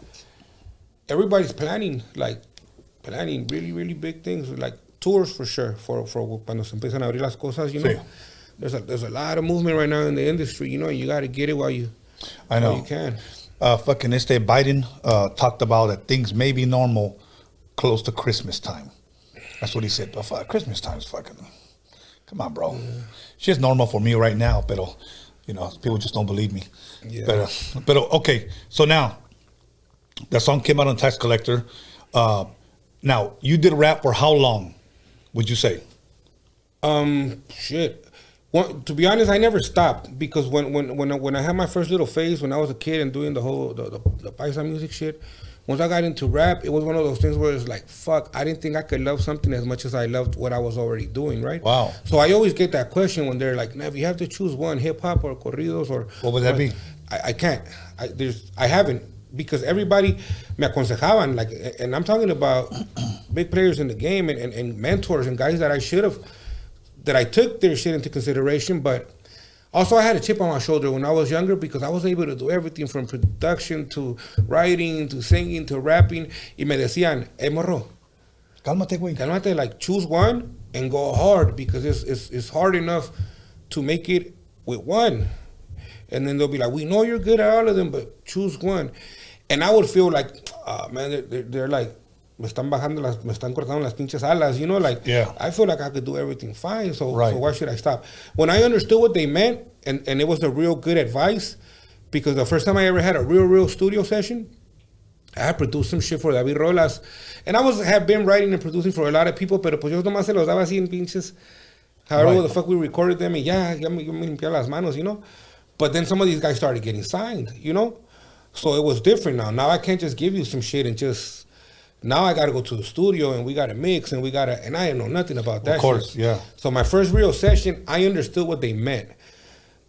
everybody's planning really, really big things. Like, tours for sure, for cuando se empiezan a abrir las cosas, you know. Sí. There's a lot of movement right now in the industry, you know. You got to get it while you can. Fucking Biden talked about that things may be normal close to Christmas time. That's what he said. But Christmas time is fucking... Come on, bro. Yeah. Shit's normal for me right now, pero, you know, people just don't believe me. Yeah. But okay, so now, that song came out on Tax Collector. Now, you did rap for how long, would you say? Shit. Well, to be honest, I never stopped because when I had my first little phase when I was a kid and doing the whole the paisa music shit, once I got into rap, it was one of those things where it's like, fuck, I didn't think I could love something as much as I loved what I was already doing, right? Wow. So I always get that question when they're like, if you have to choose one, hip hop or corridos or... What would that be? I can't. I haven't. Because everybody me aconsejaban, like, and I'm talking about big players in the game and mentors and guys that I should have, that I took their shit into consideration, but also I had a chip on my shoulder when I was younger because I was able to do everything from production to writing to singing to rapping. Y me decían, hey, morro, cálmate, güey. Cálmate, like, choose one and go hard because it's hard enough to make it with one. And then they'll be like, we know you're good at all of them, but choose one. And I would feel like, man, they're like, me están cortando las pinches alas, you know, like, yeah. I feel like I could do everything fine, so why should I stop? When I understood what they meant, and it was a real good advice, because the first time I ever had a real studio session, I had produced some shit for David Rolas, and I have been writing and producing for a lot of people, pero pues yo nomás se los daba así en pinches, however the fuck we recorded them, and ya me limpiaba las manos, you know? But then some of these guys started getting signed, you know? So it was different now. Now I can't just give you some shit and just... Now I got to go to the studio and we got to mix and and I didn't know nothing about that. Of course, shit. Yeah. So my first real session, I understood what they meant.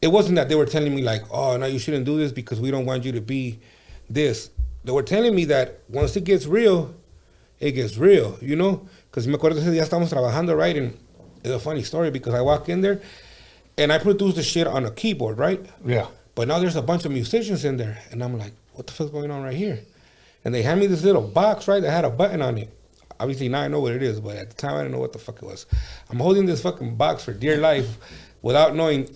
It wasn't that they were telling me like, oh, no, you shouldn't do this because we don't want you to be this. They were telling me that once it gets real, you know? Because me acuerdo ese día estábamos trabajando, right? And it's a funny story because I walk in there and I produce the shit on a keyboard, right? Yeah. But now there's a bunch of musicians in there and I'm like, what the fuck's going on right here? And they hand me this little box, right, that had a button on it. Obviously, now I know what it is, but at the time, I didn't know what the fuck it was. I'm holding this fucking box for dear life without knowing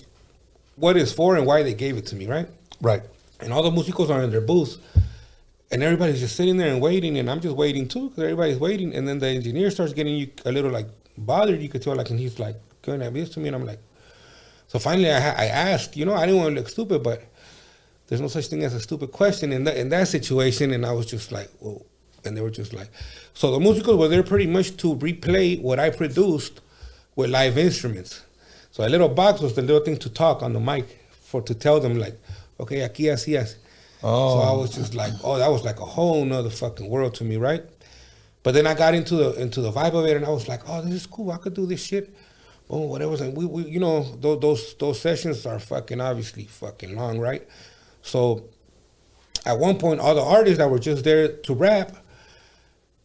what it's for and why they gave it to me, right? Right. And all the músicos are in their booths. And everybody's just sitting there and waiting, and I'm just waiting too, because everybody's waiting. And then the engineer starts getting you a little, like, bothered, you could tell, like, and he's like, going at this to me, and I'm like... So finally, I asked, you know, I didn't want to look stupid, but... There's no such thing as a stupid question in that situation, and I was just like, whoa. And they were just like, so the musicals were there pretty much to replay what I produced with live instruments. So a little box was the little thing to talk on the mic to tell them like, okay, aquí así así. Oh. So I was just like, oh, that was like a whole nother fucking world to me, right? But then I got into the vibe of it, and I was like, oh, this is cool. I could do this shit. Oh, whatever. And we you know, those sessions are fucking obviously fucking long, right? So at one point, all the artists that were just there to rap,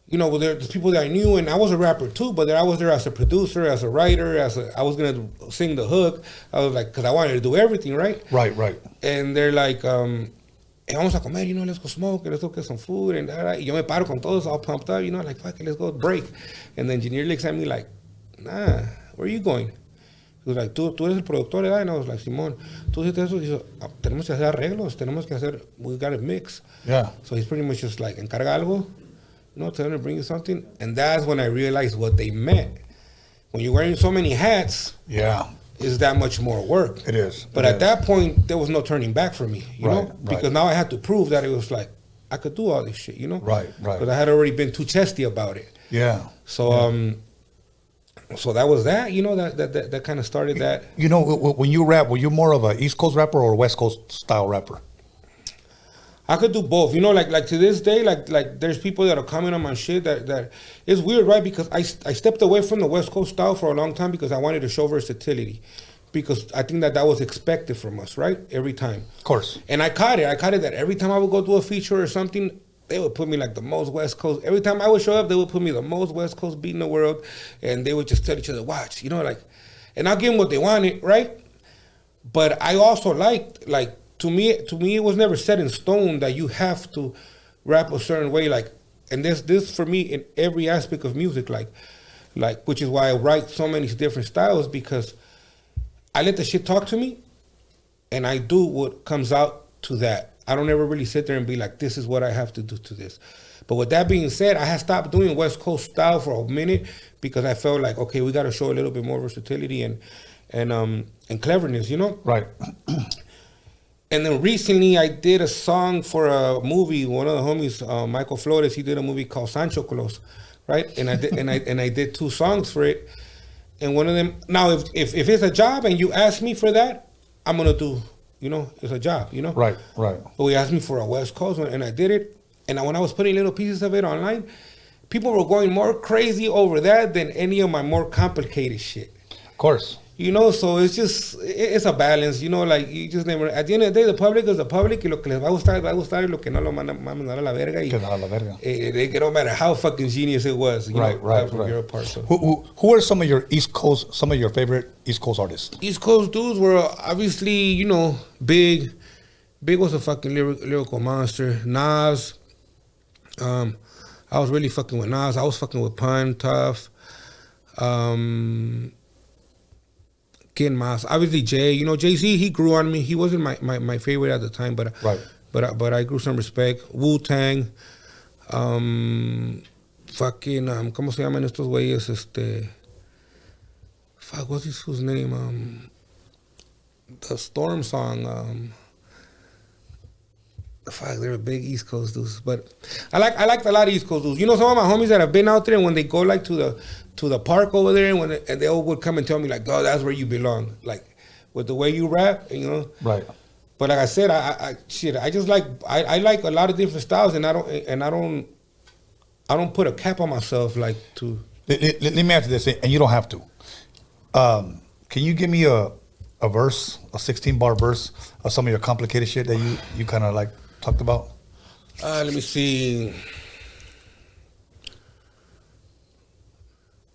you know, there's people that I knew, and I was a rapper too, but I was there as a producer, as a writer, I was going to sing the hook. I was like, because I wanted to do everything, right? Right. And they're like, hey, vamos a comer, you know, let's go smoke, let's go get some food, and that. Y yo me paro con todos, all pumped up, you know, like, fuck it, let's go break. And the engineer looks at me like, nah, where are you going? He was like, tú eres el productor, ¿verdad? And I was like, Simón, tú hiciste eso. He said, tenemos que hacer arreglos, we got to mix. Yeah. So he's pretty much just like, encarga algo, tell him to bring you something. And that's when I realized what they meant. When you're wearing so many hats, it's that much more work. It is. But at that point, there was no turning back for me, you know? Because now I had to prove that it was like, I could do all this shit, you know? Right. Because I had already been too chesty about it. Yeah. So, so that was that, that kind of started that. When you rap, were you more of a East Coast rapper or a West Coast style rapper? I could do both. Like to this day, like there's people that are commenting on my shit that it's weird, right? Because I stepped away from the West Coast style for a long time because I wanted to show versatility. Because I think that was expected from us, right? Every time. Of course. And I caught it that every time I would go do a feature or something, they would put me like the most West Coast. Every time I would show up, they would put me the most West Coast beat in the world. And they would just tell each other, watch, and I'll give them what they wanted, right? But I also liked, to me, it was never set in stone that you have to rap a certain way. And this for me in every aspect of music, which is why I write so many different styles, because I let the shit talk to me, and I do what comes out to that. I don't ever really sit there and be like, this is what I have to do to this. But with that being said, I had stopped doing West Coast style for a minute because I felt like, okay, we got to show a little bit more versatility and cleverness, Right. And then recently I did a song for a movie. One of the homies, Michael Flores, he did a movie called Sancho Claus, right? And I did and I did 2 songs for it. And one of them, now if it's a job and you ask me for that, I'm gonna do, it's a job, Right. But we asked me for a West Coast one, and I did it. And when I was putting little pieces of it online, people were going more crazy over that than any of my more complicated shit. Of course. So it's a balance, you just never, at the end of the day, the public is the public, y lo que les va a gustar, y lo que no lo van a mandar a la verga. It don't matter how fucking genius it was, right. You're a part of. Who are some of your favorite East Coast artists? East Coast dudes were obviously, Big was a fucking lyrical monster. Nas, I was really fucking with Nas. I was fucking with Pun, Tough. Ken Mas, obviously Jay. Jay-Z, he grew on me. He wasn't my favorite at the time, but I grew some respect. Wu-Tang, ¿cómo se llaman estos güeyes? What's his name? The Storm song. They're big East Coast dudes, but I liked a lot of East Coast dudes. Some of my homies that have been out there, and when they go to the park over there, and they all would come and tell me oh, that's where you belong, with the way you rap, Right. But like I said, I just like I like a lot of different styles, and I don't put a cap on myself to. Let me ask you this, and you don't have to. Can you give me a verse, a 16-bar verse of some of your complicated shit that you kind of talked about? Let me see.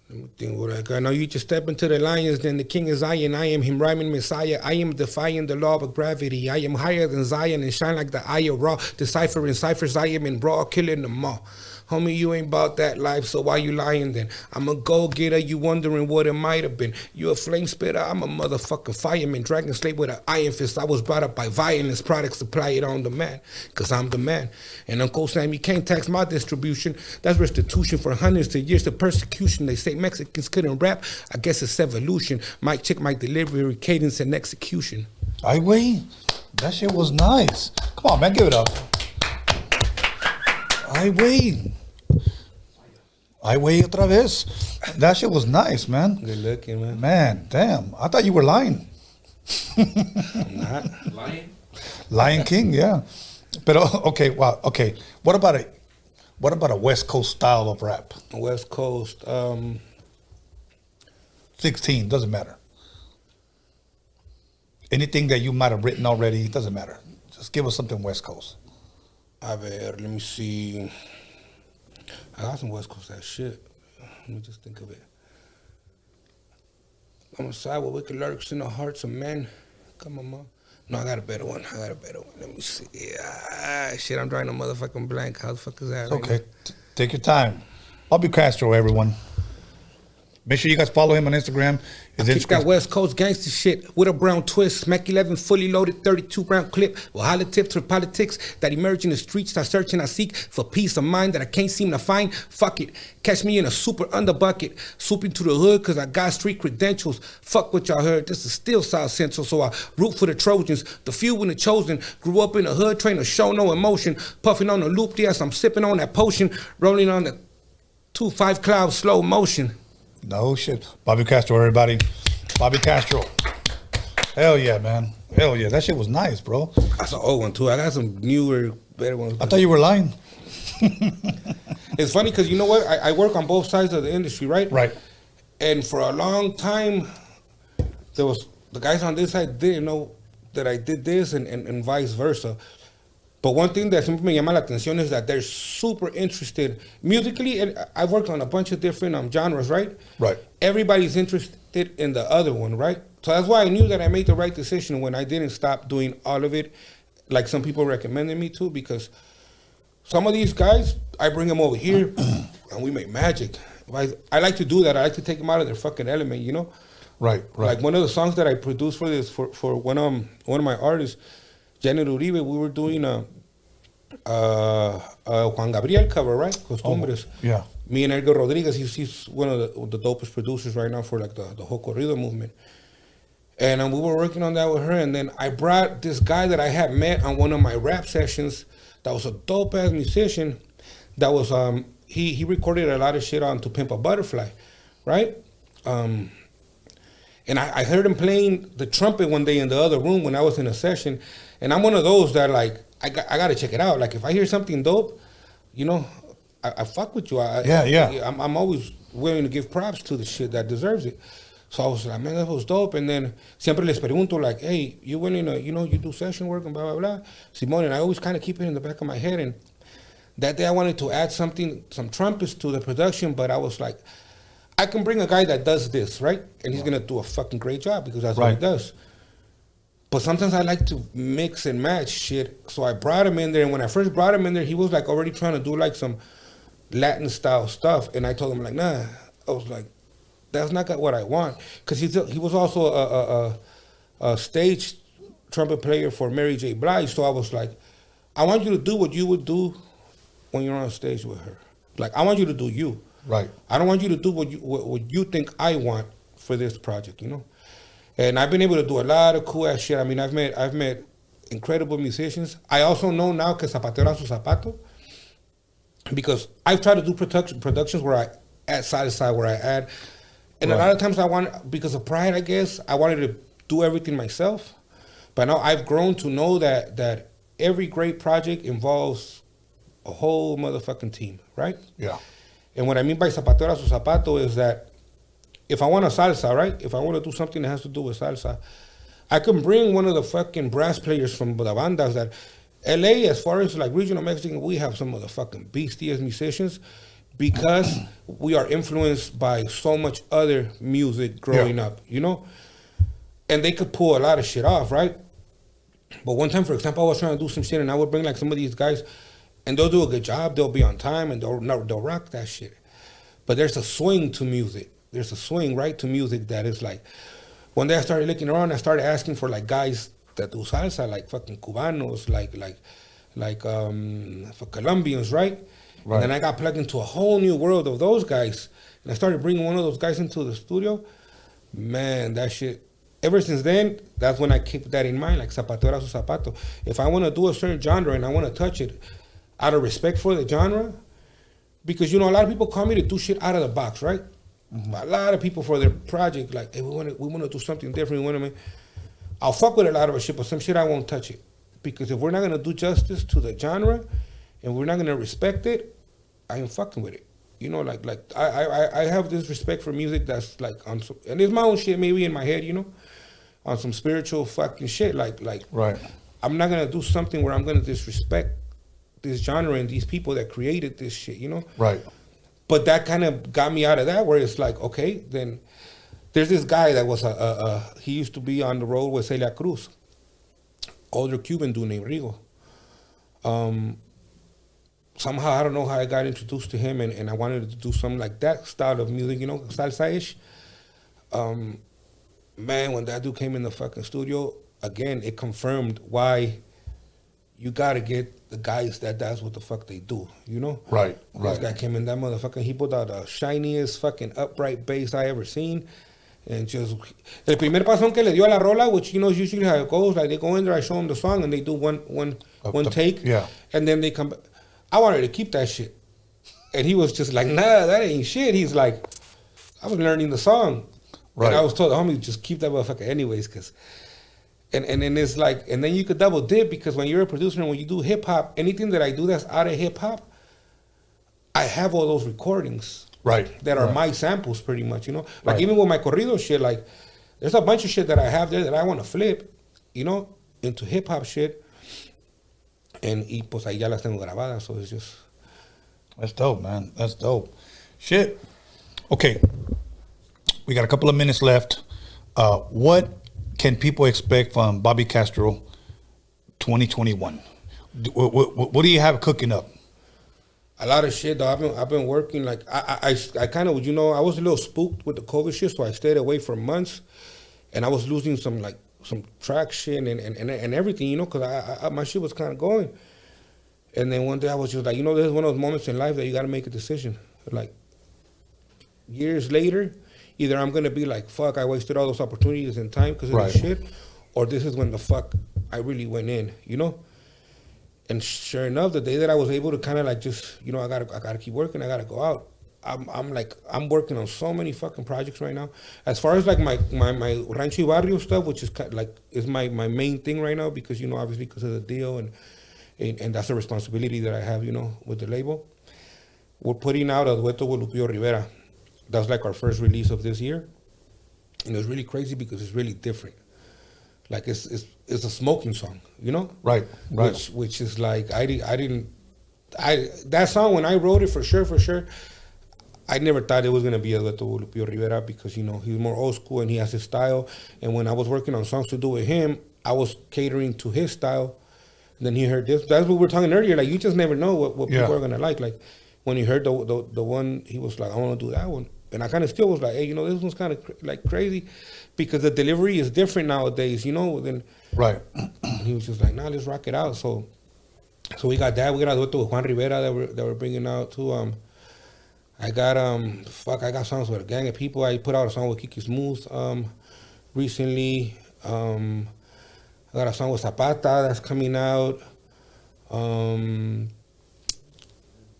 Let me think what I got. Now you just step into the lions, then the king is Zion. I am him, rhyming Messiah. I am defying the law of gravity. I am higher than Zion and shine like the eye of Ra. Deciphering ciphers, I am in raw, killing them all. Homie, you ain't about that life, so why you lying then? I'm a go-getter, you wondering what it might have been. You a flame spitter, I'm a motherfucking fireman. Dragon slave with an iron fist. I was brought up by violence, products supply it on demand. Cause I'm the man. And Uncle Sam, you can't tax my distribution. That's restitution for hundreds of years of persecution. They say Mexicans couldn't rap. I guess it's evolution. Might check my delivery, cadence, and execution. Ay, güey, that shit was nice. Come on, man, give it up. Ay, güey. Ay, güey, otra vez. That shit was nice, man. Good looking, man. Man, damn. I thought you were lying. I'm not. Lion King, yeah. But okay, wow, okay. What about a West Coast style of rap? West Coast, 16, doesn't matter. Anything that you might have written already, doesn't matter. Just give us something West Coast. A ver, let me see. I got some West Coast that shit. Let me just think of it. I'm a side with wicked lyrics in the hearts of men. Come on, mom. No, I got a better one. Let me see. Shit, I'm drawing a motherfucking blank. How the fuck is that? Okay, take your time. Bobby Castro, everyone. Make sure you guys follow him on Instagram. His Kick that West Coast gangster shit with a brown twist. Mac 11 fully loaded 32 round clip. With holla tips for politics that emerge in the streets. I search and I seek for peace of mind that I can't seem to find. Fuck it. Catch me in a super under bucket. Swooping to the hood cause I got street credentials. Fuck what y'all heard. This is still South Central. So I root for the Trojans. The few and the chosen. Grew up in the hood. Train to show no emotion. Puffing on the loop. Yes, I'm sipping on that potion. Rolling on the 2-5 cloud slow motion. No shit. Bobby Castro, everybody. Bobby Castro. Hell yeah, man. Hell yeah. That shit was nice, bro. That's an old one, too. I got some newer, better ones. I thought you were lying. It's funny because you know what? I work on both sides of the industry, right? Right. And for a long time, there was the guys on this side didn't know that I did this and vice versa. But one thing that siempre me llama la atención is that they're super interested musically, and I've worked on a bunch of different genres, right? Right. Everybody's interested in the other one, right? So that's why I knew that I made the right decision when I didn't stop doing all of it, like some people recommended me to, because some of these guys, I bring them over here, and we make magic. I like to do that. I like to take them out of their fucking element, you know? Right, right. Like one of the songs that I produced for this, for one of my artists, Janet Uribe, we were doing a Juan Gabriel cover, right? Costumbres. Yeah. Me and Edgar Rodriguez, he's one of the dopest producers right now for like the whole corrido movement. And we were working on that with her, and then I brought this guy that I had met on one of my rap sessions that was a dope-ass musician that was, he recorded a lot of shit on To Pimp a Butterfly, right? And I heard him playing the trumpet one day in the other room when I was in a session, and I'm one of those that like, I got to check it out. Like if I hear something dope, you know, I fuck with you. I'm always willing to give props to the shit that deserves it. So I was like, man, that was dope. And then siempre les pregunto like, hey, you willing to, you know, you do session work and blah, blah, blah. Simone, and I always kind of keep it in the back of my head. And that day I wanted to add some trumpets to the production, but I was like, I can bring a guy that does this, right? And he's going to do a fucking great job because that's what he does. But sometimes I like to mix and match shit. So I brought him in there. And when I first brought him in there, he was like already trying to do like some Latin style stuff. And I told him like, nah. I was like, that's not what I want. Because he was also a stage trumpet player for Mary J. Blige. So I was like, I want you to do what you would do when you're on stage with her. Like, I want you to do you. Right. I don't want you to do what you think I want for this project, you know? And I've been able to do a lot of cool ass shit. I mean, I've met incredible musicians. I also know now que zapatero a su zapato, because I've tried to do productions where I add side to side, where I add, and a lot of times because of pride, I guess, I wanted to do everything myself. But now I've grown to know that every great project involves a whole motherfucking team, right? Yeah. And what I mean by zapatero a su zapato is that if I want a salsa, right? If I want to do something that has to do with salsa, I can bring one of the fucking brass players from the bandas that LA, as far as like regional Mexican, we have some of the fucking beastiest musicians because we are influenced by so much other music growing up, you know? And they could pull a lot of shit off, right? But one time, for example, I was trying to do some shit and I would bring like some of these guys and they'll do a good job, they'll be on time and they'll rock that shit. But there's a swing to music. There's a swing, right, to music that is like, one day I started looking around, I started asking for like guys that do salsa, like fucking Cubanos, like for Colombians, right? And then I got plugged into a whole new world of those guys. And I started bringing one of those guys into the studio. Man, that shit, ever since then, that's when I keep that in mind, like zapatero a su zapato. If I want to do a certain genre and I want to touch it out of respect for the genre, because, you know, a lot of people call me to do shit out of the box, right? A lot of people for their project, like, hey, we want to do something different. I'll fuck with a lot of shit, but some shit I won't touch it. Because if we're not going to do justice to the genre and we're not going to respect it, I ain't fucking with it. You know, like I have this respect for music that's like, on some, and it's my own shit maybe in my head, you know, on some spiritual fucking shit. Like right. I'm not going to do something where I'm going to disrespect this genre and these people that created this shit, you know? Right. But that kind of got me out of that, where it's like, okay, then there's this guy that was he used to be on the road with Celia Cruz, older Cuban dude named Rigo. somehow, I don't know how I got introduced to him, and I wanted to do something like that style of music, you know, salsa-ish. Man, when that dude came in the fucking studio, again, it confirmed why you gotta get the guys that's what the fuck they do, you know? Right. This guy came in, that motherfucker, he put out the shiniest fucking upright bass I ever seen. And just, el primer pasón que le dio a la rola, which, you know, is usually how it goes, like they go in there, I show them the song, and they do one take. Yeah. And then they come back. I wanted to keep that shit. And he was just like, nah, that ain't shit. He's like, I was learning the song. Right. And I was told, homie, just keep that motherfucker anyways, because, and then it's like, and then you could double dip, because when you're a producer and when you do hip hop, anything that I do that's out of hip hop, I have all those recordings. Right. That are my samples pretty much, you know? Like even with my corrido shit, like there's a bunch of shit that I have there that I want to flip, you know, into hip hop shit. And pues ahí ya las tengo grabadas, so it's just. That's dope, man. That's dope. Shit. Okay. We got a couple of minutes left. What can people expect from Bobby Castro 2021? What do you have cooking up? A lot of shit, though. I've been working, like, I kind of, you know, I was a little spooked with the COVID shit, so I stayed away for months, and I was losing some traction and everything, you know, because my shit was kind of going. And then one day I was just like, you know, there's one of those moments in life that you got to make a decision. Like, years later, either I'm going to be like, fuck, I wasted all those opportunities and time because of this shit, or this is when the fuck I really went in, you know? And sure enough, the day that I was able to kind of like just, you know, I gotta keep working, I gotta go out. I'm working on so many fucking projects right now. As far as like my Rancho y Barrio stuff, which is kind of like is my main thing right now, because, you know, obviously because of the deal and that's a responsibility that I have, you know, with the label. We're putting out a dueto with Lupillo Rivera. That's like our first release of this year, and it's really crazy because it's really different. Like it's a smoking song, you know? Right. Which is like that song, when I wrote it, for sure, I never thought it was gonna be a dueto with Lupillo Rivera, because, you know, he's more old school and he has his style. And when I was working on songs to do with him, I was catering to his style. And then he heard this. That's what we were talking earlier. Like, you just never know what people are gonna like. Like when he heard the one, he was like, I want to do that one. And I kind of still was like, hey, you know, this one's kind of like crazy, because the delivery is different nowadays, you know. Then he was just like, nah, let's rock it out. So we got that. We got a dueto with Juan Rivera that we're bringing out too. I got songs with a gang of people. I put out a song with Kiki Smooth recently. I got a song with Zapata that's coming out.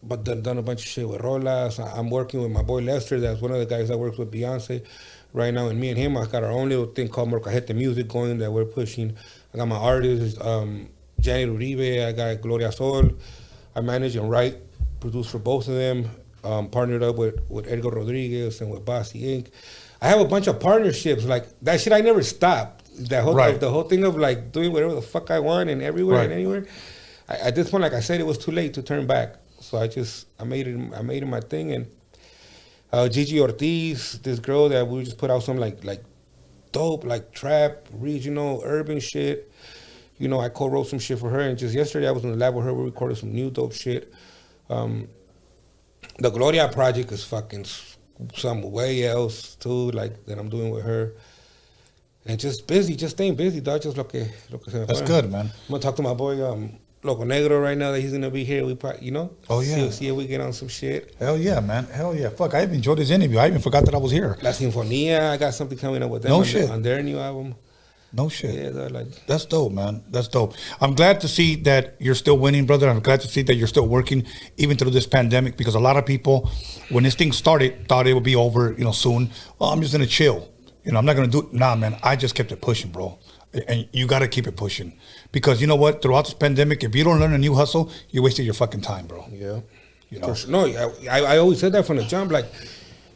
But done a bunch of shit with Rolas. I'm working with my boy Lester. That's one of the guys that works with Beyonce right now. And me and him, I got our own little thing called Morcajete Music going that we're pushing. I got my artists, Janet Uribe. I got Gloria Sol. I manage and write, produce for both of them. Partnered up with Edgar Rodriguez and with Bossy Inc. I have a bunch of partnerships. Like, that shit I never stopped. The whole thing of like doing whatever the fuck I want and everywhere and anywhere. At this point, like I said, it was too late to turn back. So I made it my thing. And Gigi Ortiz, this girl that we just put out some like dope, like trap, regional, urban shit. You know, I co-wrote some shit for her, and just yesterday I was in the lab with her. We recorded some new dope shit. The Gloria project is fucking some way else too, like that I'm doing with her. And just staying busy, dog. Just lo que se me That's fue. good, man. I'm gonna talk to my boy Loco Negro right now that he's gonna be here. We probably, you know, see if we get on some shit. Hell yeah, man. Hell yeah. Fuck, I even enjoyed this interview. I even forgot that I was here. La Sinfonía, I got something coming up with them on their new album. No shit. Yeah, that's dope, man. That's dope. I'm glad to see that you're still winning, brother. I'm glad to see that you're still working even through this pandemic, because a lot of people, when this thing started, thought it would be over, you know, soon. Oh, I'm just gonna chill. You know, I'm not gonna do it. Nah, man. I just kept it pushing, bro. And you got to keep it pushing, because you know what? Throughout this pandemic, if you don't learn a new hustle, you wasted your fucking time, bro. Yeah. You know? No, I always said that from the jump. Like,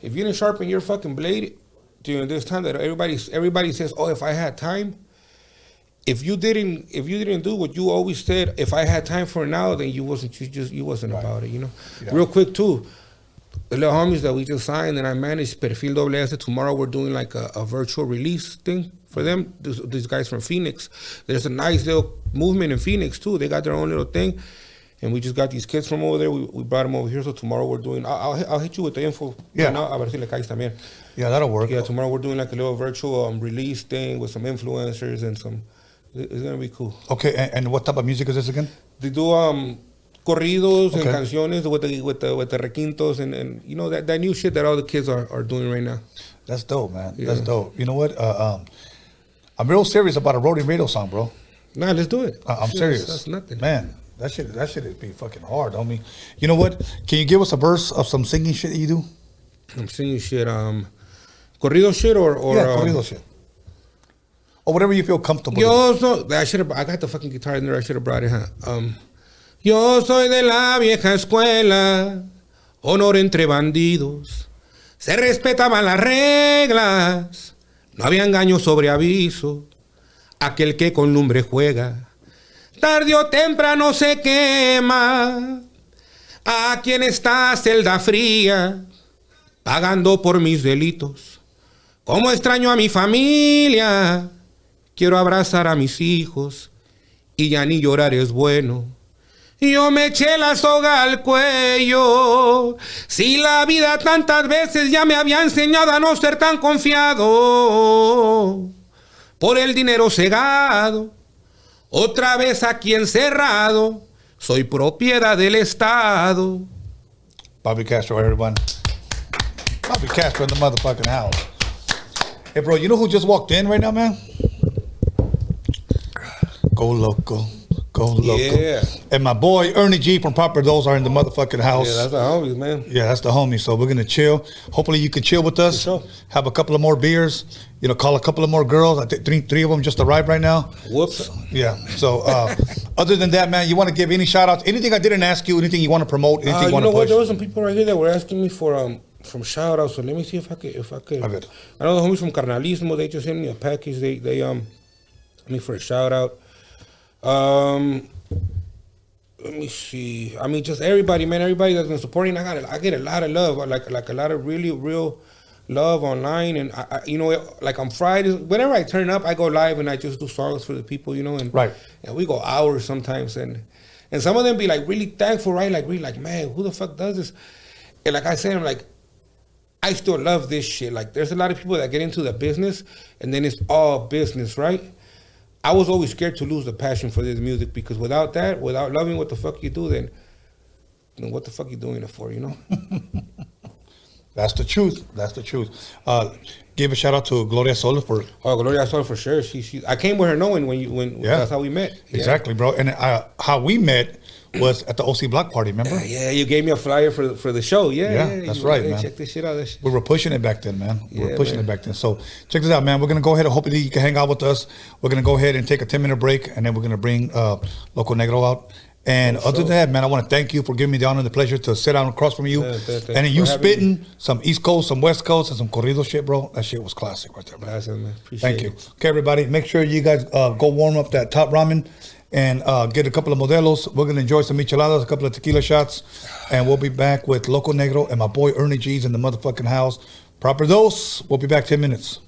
if you didn't sharpen your fucking blade during this time that everybody says, oh, if I had time. If you didn't do what you always said, if I had time for now, then you wasn't about it, you know. Yeah. Real quick too, the little homies that we just signed and I managed, Perfil SS. Tomorrow we're doing like a virtual release thing for them. These guys from Phoenix. There's a nice little movement in Phoenix too. They got their own little thing, And we just got these kids from over there. We brought them over here. So tomorrow we're doing. I'll hit you with the info. Yeah. Right now. A ver si le caes también. Yeah, that'll work. Yeah, tomorrow we're doing like a little virtual release thing with some influencers and some. It's gonna be cool. Okay, and what type of music is this again? They do corridos and canciones with the requintos and you know that new shit that all the kids are doing right now. That's dope, man. Yeah. That's dope. You know what? I'm real serious about a Roadium radio song, bro. Nah, let's do it. I'm serious. That's nothing, man. That shit would be fucking hard, homie. You know what? Can you give us a verse of some singing shit that you do? I'm singing shit. Corrido shit or corrido shit. Or whatever you feel comfortable. I got the fucking guitar in there. I should have brought it, huh? Yo soy de la vieja escuela, honor entre bandidos. Se respetaban las reglas, no había engaño sobre aviso. Aquel que con lumbre juega, tarde o temprano se quema. A quien está celda fría, pagando por mis delitos. Como extraño a mi familia, quiero abrazar a mis hijos y ya ni llorar es bueno. Yo me eché la soga al cuello. Si la vida tantas veces ya me había enseñado a no ser tan confiado. Por el dinero cegado, otra vez aquí encerrado, soy propiedad del Estado. Bobby Castro, everyone. Bobby Castro in the motherfucking house. Hey, bro, you know who just walked in right now, man? Go Loco. Go Loco. Yeah. And my boy Ernie G from Proper Dose are in the motherfucking house. Yeah, that's the homies, man. Yeah, that's the homies. So we're going to chill. Hopefully you can chill with us. Sure. Have a couple of more beers. You know, call a couple of more girls. I think three of them just arrived right now. Whoops. So, yeah. So other than that, man, you want to give any shout outs? Anything I didn't ask you? Anything you want to promote? Anything you want to push? What? There were some people right here that were asking me for from shout outs. So let me see if I could. I know the homies from Carnalismo. They just sent me a package. They me for a shout out. Let me see. I mean, just everybody, man. Everybody that's been supporting. I get a lot of love. Like a lot of really real love online. And I you know, like on Fridays, whenever I turn up, I go live and I just do songs for the people, you know. And right. And we go hours sometimes. And some of them be like really thankful, right? Like really like, man, who the fuck does this? And like I said, I'm like, I still love this shit. Like there's a lot of people that get into the business and then it's all business, right? I was always scared to lose the passion for this music because without that, without loving what the fuck you do, then what the fuck you doing it for, you know? That's the truth. That's the truth. Give a shout out to Gloria Sola for. Oh, Gloria Sola for sure. She I came with her knowing when that's how we met. Exactly, bro. And how we met was at the OC Block Party. Remember? Yeah, you gave me a flyer for the show. Yeah, that's right, man. Check this shit out. We were pushing it back then, man. We were pushing it back then. So check this out, man. We're gonna go ahead and hopefully you can hang out with us. We're gonna go ahead and take a 10-minute break, and then we're gonna bring Loco Negro out. And other than that, man, I want to thank you for giving me the honor and the pleasure to sit down across from you. And then you spitting some East Coast, some West Coast, and some corrido shit, bro. That shit was classic right there, man. Awesome, man. Appreciate Thank you. Okay, everybody, make sure you guys go warm up that top ramen and get a couple of modelos. We're going to enjoy some micheladas, a couple of tequila shots, and we'll be back with Loco Negro and my boy Ernie G's in the motherfucking house. Proper Dose. We'll be back 10 minutes.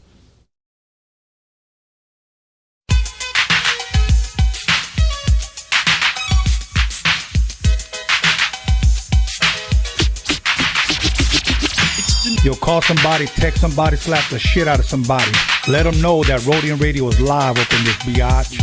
You'll call somebody, text somebody, slap the shit out of somebody. Let them know that Roadium Radio is live up in this biatch.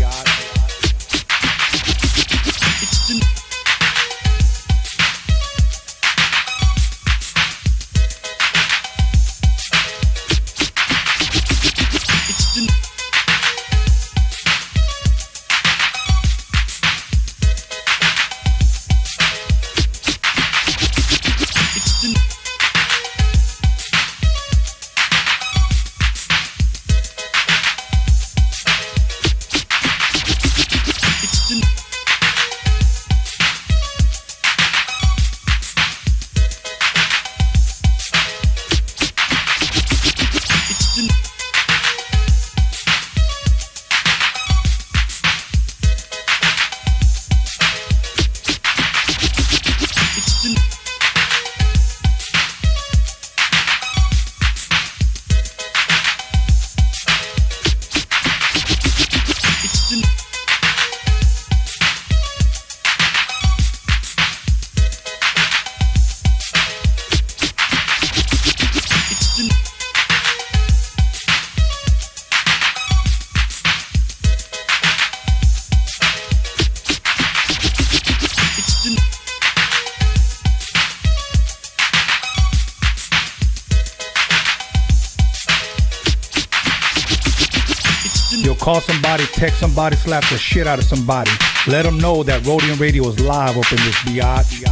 Yo, call somebody, text somebody, slap the shit out of somebody. Let them know that Roadium Radio is live up in this biatch.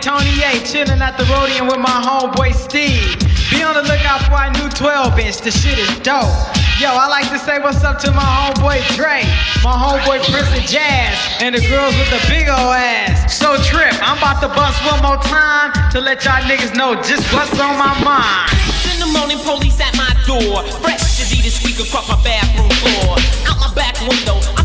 Tony A, chillin' at the Roadium with my homeboy Steve. Be on the lookout for our new 12-inch, the shit is dope. Yo, I like to say what's up to my homeboy Dre, my homeboy Prince of Jazz, and the girls with the big ol' ass. So Trip, I'm about to bust one more time to let y'all niggas know just what's on my mind. In the morning, police at my door, fresh as eat a squeak across my bathroom floor. Out my back window, I